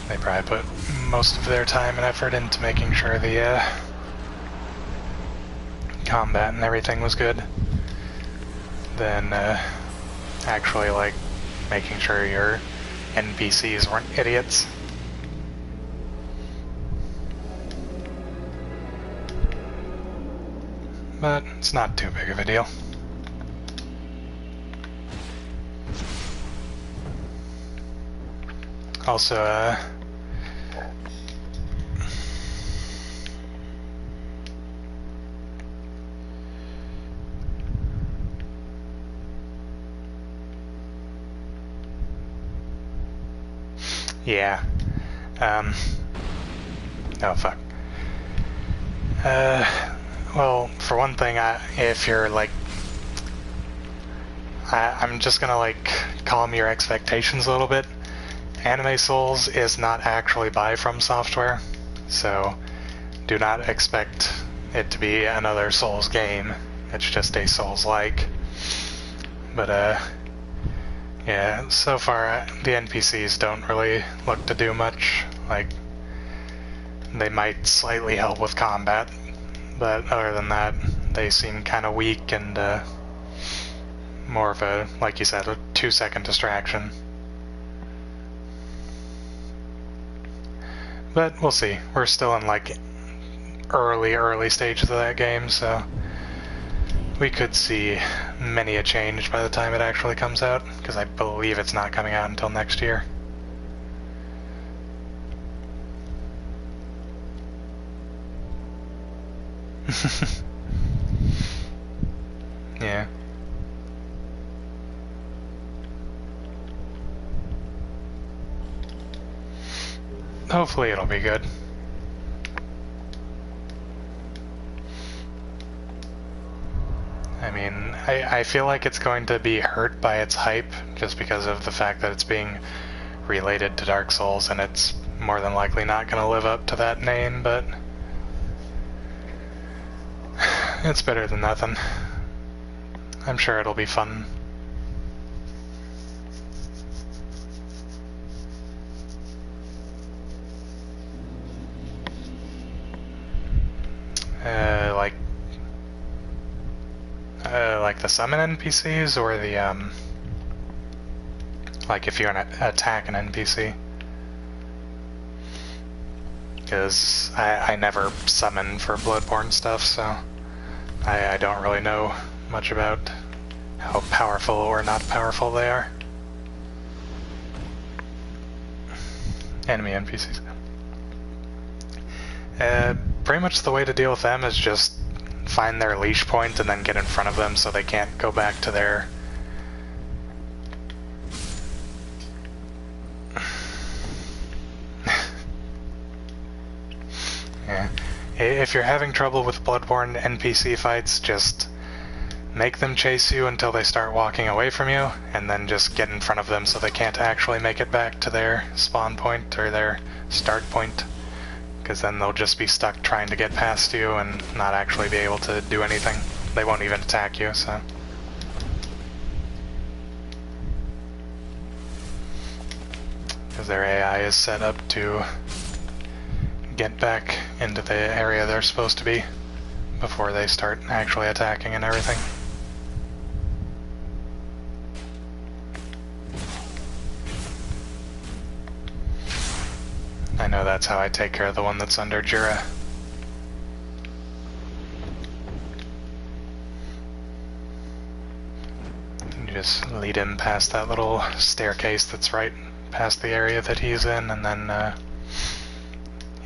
They probably put most of their time and effort into making sure the combat and everything was good than actually like making sure your NPCs weren't idiots. But it's not too big of a deal. Also, yeah. Oh, fuck. Well, for one thing, if you're like... I'm just gonna like calm your expectations a little bit. Anime Souls is not actually by From Software, so do not expect it to be another Souls game. It's just a Souls-like. But, yeah, so far the NPCs don't really look to do much. Like, they might slightly help with combat, but other than that, they seem kind of weak and more of a, like you said, a 2-second distraction. But we'll see. We're still in like early stages of that game, so we could see many a change by the time it actually comes out, because I believe it's not coming out until next year. Yeah. Hopefully it'll be good. I mean, I feel like it's going to be hurt by its hype, just because of the fact that it's being related to Dark Souls, and it's more than likely not going to live up to that name, but it's better than nothing. I'm sure it'll be fun. Like the summon NPCs, or the like if you're gonna attack an NPC. Because I never summon for Bloodborne stuff, so I don't really know much about how powerful or not powerful they are. Enemy NPCs. Pretty much the way to deal with them is just find their leash point and then get in front of them so they can't go back to their... Yeah. If you're having trouble with Bloodborne NPC fights, just make them chase you until they start walking away from you, and then just get in front of them so they can't actually make it back to their spawn point or their start point. Because then they'll just be stuck trying to get past you and not actually be able to do anything. They won't even attack you, so... Because their AI is set up to get back into the area they're supposed to be before they start actually attacking and everything. that's how I take care of the one that's under Jura. You just lead him past that little staircase that's right past the area that he's in, and then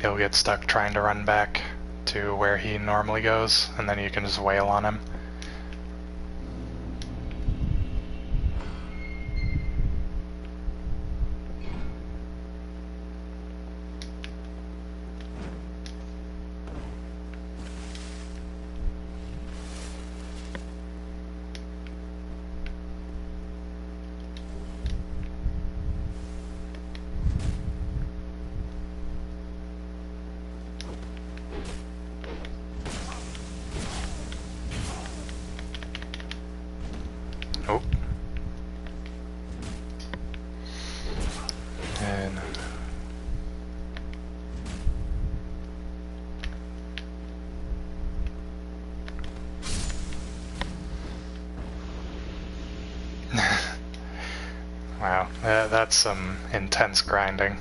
he'll get stuck trying to run back to where he normally goes, and then you can just wail on him. Oh. And wow, that's some intense grinding.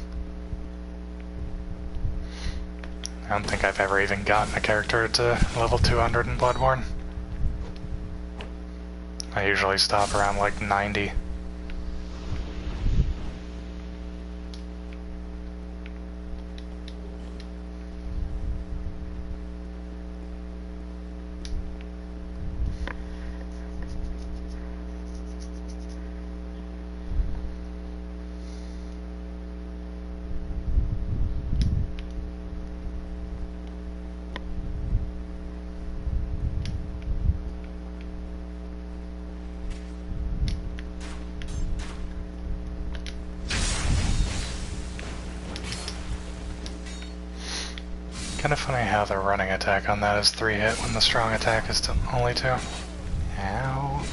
I don't think I've ever even gotten a character to level 200 in Bloodborne. I usually stop around like 90. Kind of funny how the running attack on that is 3 hit when the strong attack is only 2. Ow.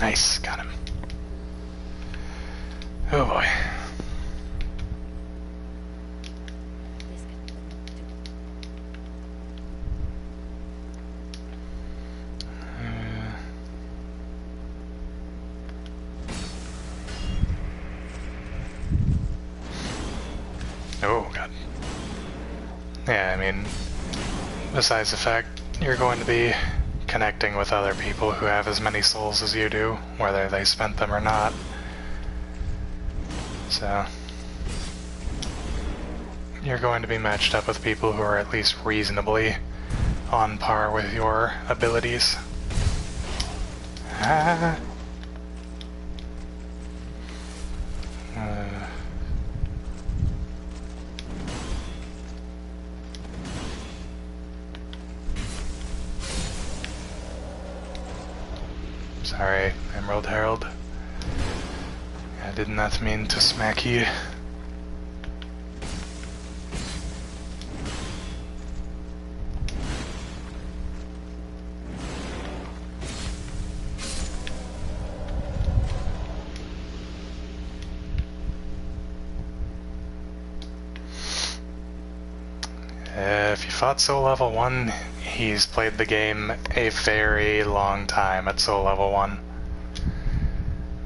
Nice, got him. Oh boy. Oh god. Yeah, I mean, besides the fact you're going to be connecting with other people who have as many souls as you do, whether they spent them or not. So, you're going to be matched up with people who are at least reasonably on par with your abilities. Ah. Sorry, Emerald Herald. I did not mean to smack you. If you fought Soul Level 1, he's played the game a very long time at Soul Level 1.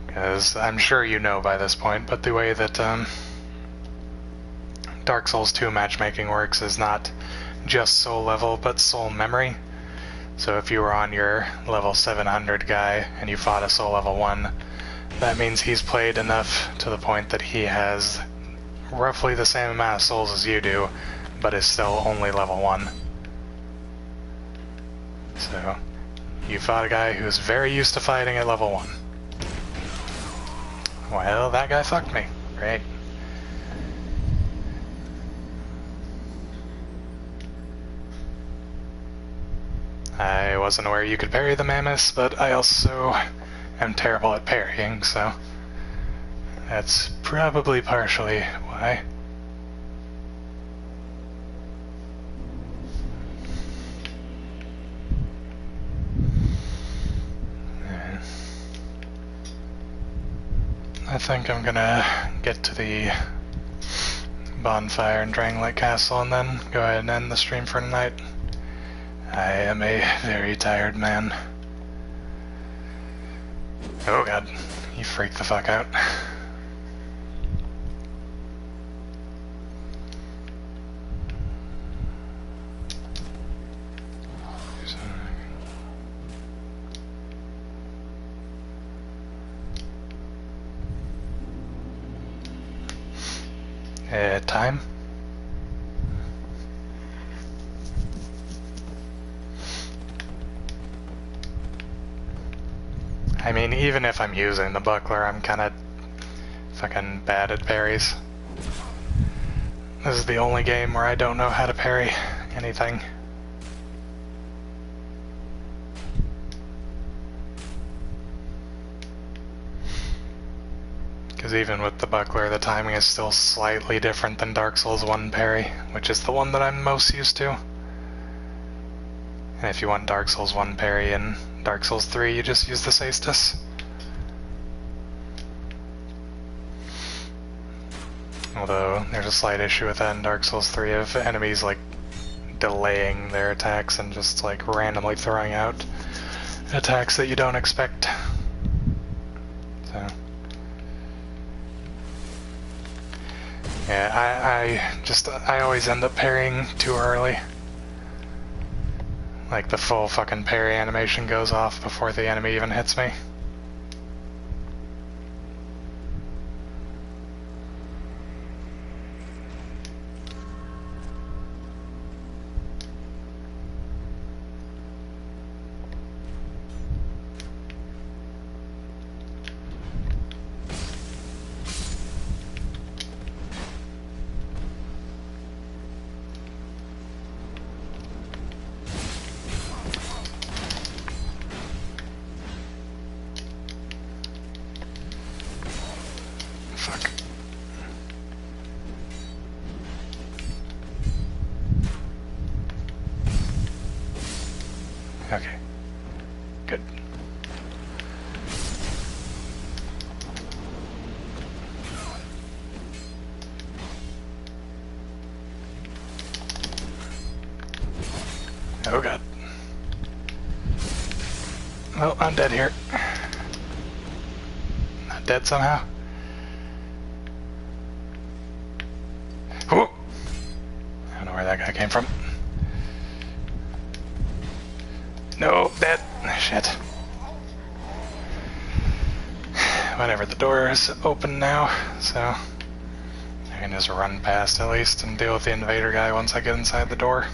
Because I'm sure you know by this point, but the way that Dark Souls 2 matchmaking works is not just soul level, but soul memory. So if you were on your level 700 guy and you fought a soul level 1, that means he's played enough to the point that he has roughly the same amount of souls as you do, but is still only level 1. So you fought a guy who's very used to fighting at level 1. Well, that guy fucked me. Great. I wasn't aware you could parry the mammoths, but I also am terrible at parrying, so that's probably partially why. I think I'm gonna get to the bonfire in Drangleic Castle and then go ahead and end the stream for tonight. I am a very tired man. Oh god, he freaked the fuck out. Time? I mean, even if I'm using the buckler, I'm kinda fucking bad at parries. This is the only game where I don't know how to parry anything. Because even with the buckler, the timing is still slightly different than Dark Souls 1 parry, which is the one that I'm most used to. And if you want Dark Souls 1 parry in Dark Souls 3, you just use the Cestus. Although, there's a slight issue with that in Dark Souls 3 of enemies, like, delaying their attacks and just, like, randomly throwing out attacks that you don't expect. So... yeah, I always end up parrying too early. Like, the full fucking parry animation goes off before the enemy even hits me. Okay. Good. Oh god. Well, I'm dead here. Not dead somehow. Whoa! I don't know where that guy came from. No, dead. Shit. Whatever, the door is open now, so I can just run past at least and deal with the invader guy once I get inside the door.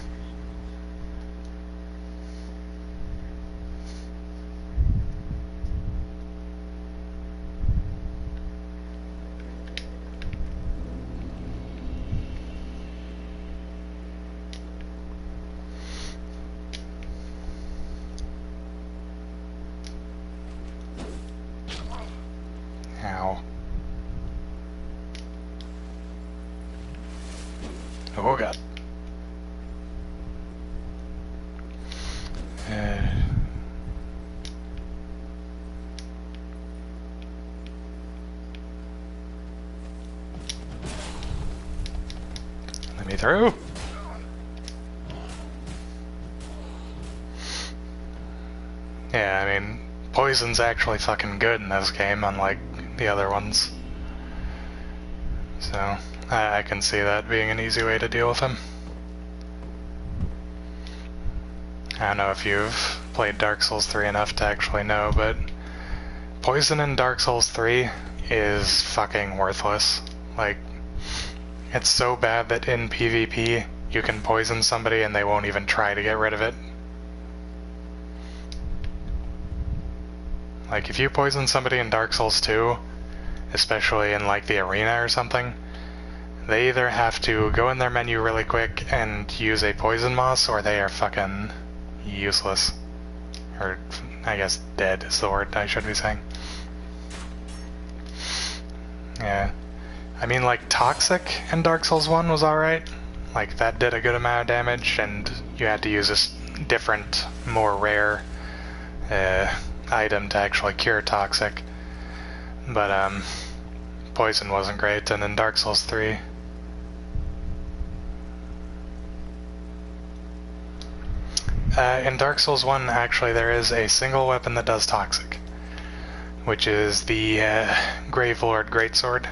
Ow. Oh god. Let me through. Yeah, I mean, poison's actually fucking good in this game, unlike the other ones. So, I can see that being an easy way to deal with him. I don't know if you've played Dark Souls 3 enough to actually know, but poison in Dark Souls 3 is fucking worthless. Like, it's so bad that in PvP you can poison somebody and they won't even try to get rid of it. Like, if you poison somebody in Dark Souls 2, especially in, like, the arena or something, they either have to go in their menu really quick and use a poison moss, or they are fucking useless. Or, I guess, dead is the word I should be saying. Yeah. I mean, like, Toxic in Dark Souls 1 was alright. Like, that did a good amount of damage, and you had to use a different, more rare item to actually cure Toxic. But poison wasn't great, and in Dark Souls 3. In Dark Souls 1, actually, there is a single weapon that does toxic, which is the Gravelord Greatsword.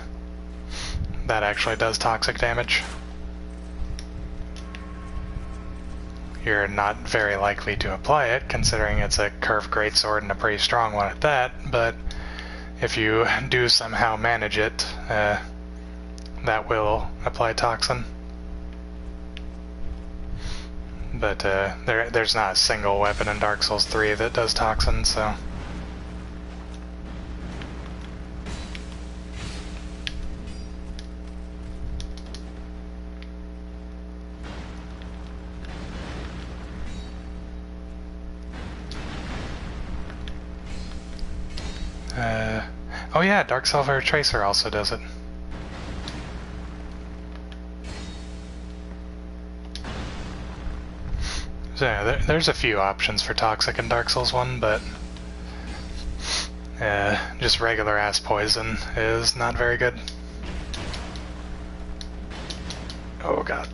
That actually does toxic damage. You're not very likely to apply it, considering it's a curved greatsword and a pretty strong one at that, but if you do somehow manage it, that will apply toxin. But there's not a single weapon in Dark Souls 3 that does toxin, so... oh yeah, Dark Sulfur Tracer also does it. So yeah, there's a few options for toxic in Dark Souls 1, but just regular ass poison is not very good. Oh god.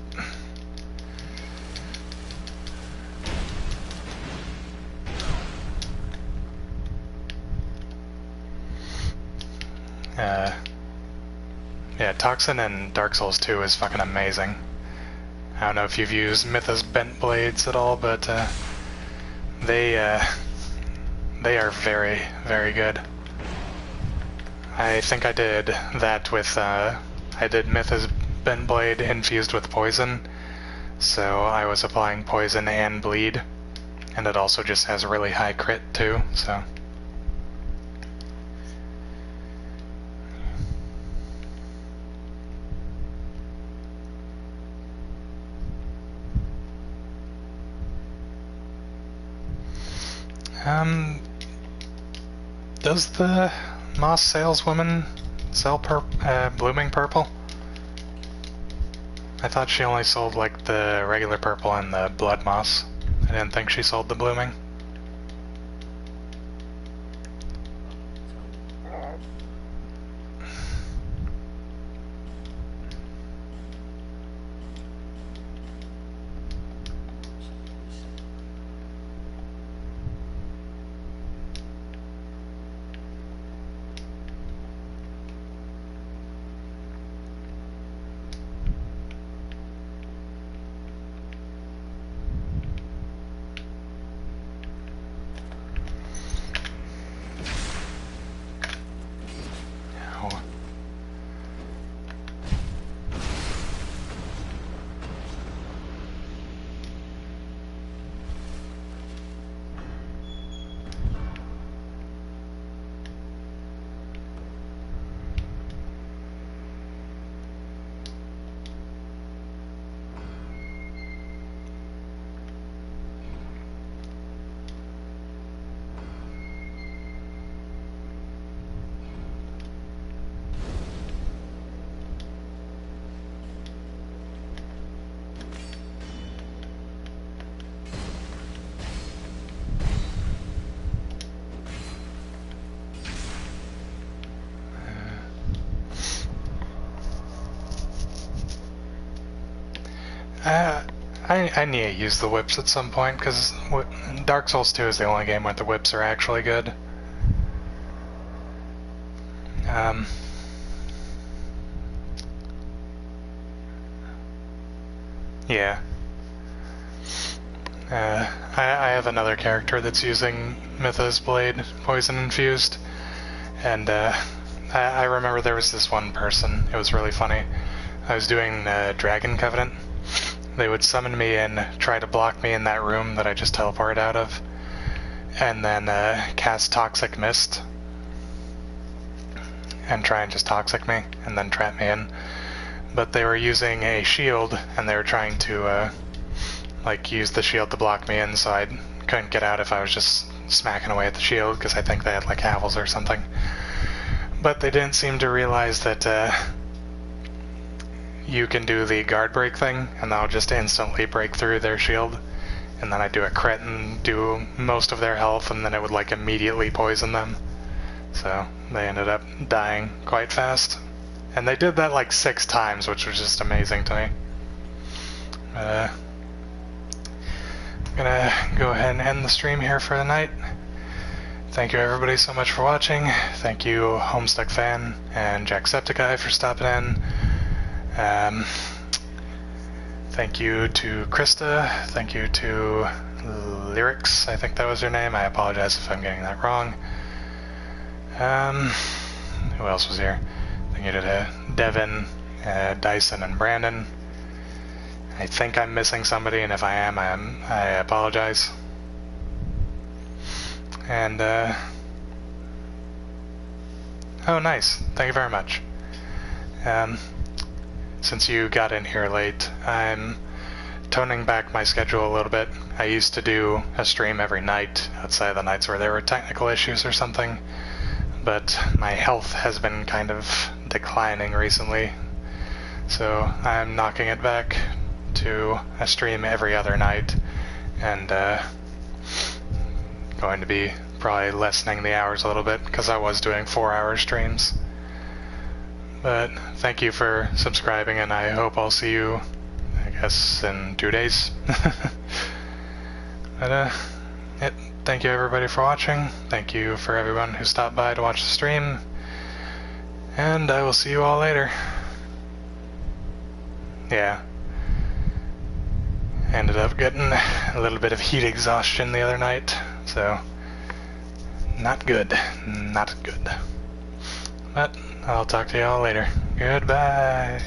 Yeah, Toxin in Dark Souls 2 is fucking amazing. I don't know if you've used Mythos Bent Blades at all, but they are very, very good. I think I did that with, I did Mythos Bent Blade infused with poison, so I was applying poison and bleed, and it also just has a really high crit too, so... Does the moss saleswoman sell blooming purple? I thought she only sold like the regular purple and the blood moss. I didn't think she sold the blooming. I need to use the whips at some point, because Dark Souls 2 is the only game where the whips are actually good. Yeah. I have another character that's using Mythos Blade poison infused, and I remember there was this one person, it was really funny. I was doing Dragon Covenant. They would summon me and try to block me in that room that I just teleported out of, and then cast Toxic Mist and try and just toxic me and then trap me in. But they were using a shield and they were trying to like use the shield to block me in, so I couldn't get out if I was just smacking away at the shield, because I think they had like Havels or something. But they didn't seem to realize that you can do the guard break thing, and that'll just instantly break through their shield, and then I do a crit and do most of their health, and then it would like immediately poison them. So they ended up dying quite fast. And they did that like 6 times, which was just amazing to me. I'm gonna go ahead and end the stream here for the night. Thank you everybody so much for watching. Thank you Homestuck Fan and Jacksepticeye for stopping in. Thank you to Krista. Thank you to Lyrics, I think that was her name. I apologize if I'm getting that wrong. Who else was here? Thank you to Devin, Dyson, and Brandon. I think I'm missing somebody, and if I am, I apologize. And, oh, nice. Thank you very much. Since you got in here late, I'm toning back my schedule a little bit. I used to do a stream every night, outside of the nights where there were technical issues or something, but my health has been kind of declining recently, so I'm knocking it back to a stream every other night, and going to be probably lessening the hours a little bit, because I was doing 4-hour streams. But thank you for subscribing, and I hope I'll see you, I guess, in 2 days. But, thank you everybody for watching. Thank you for everyone who stopped by to watch the stream. And I will see you all later. Yeah. Ended up getting a little bit of heat exhaustion the other night, so not good. Not good. But I'll talk to y'all later. Goodbye.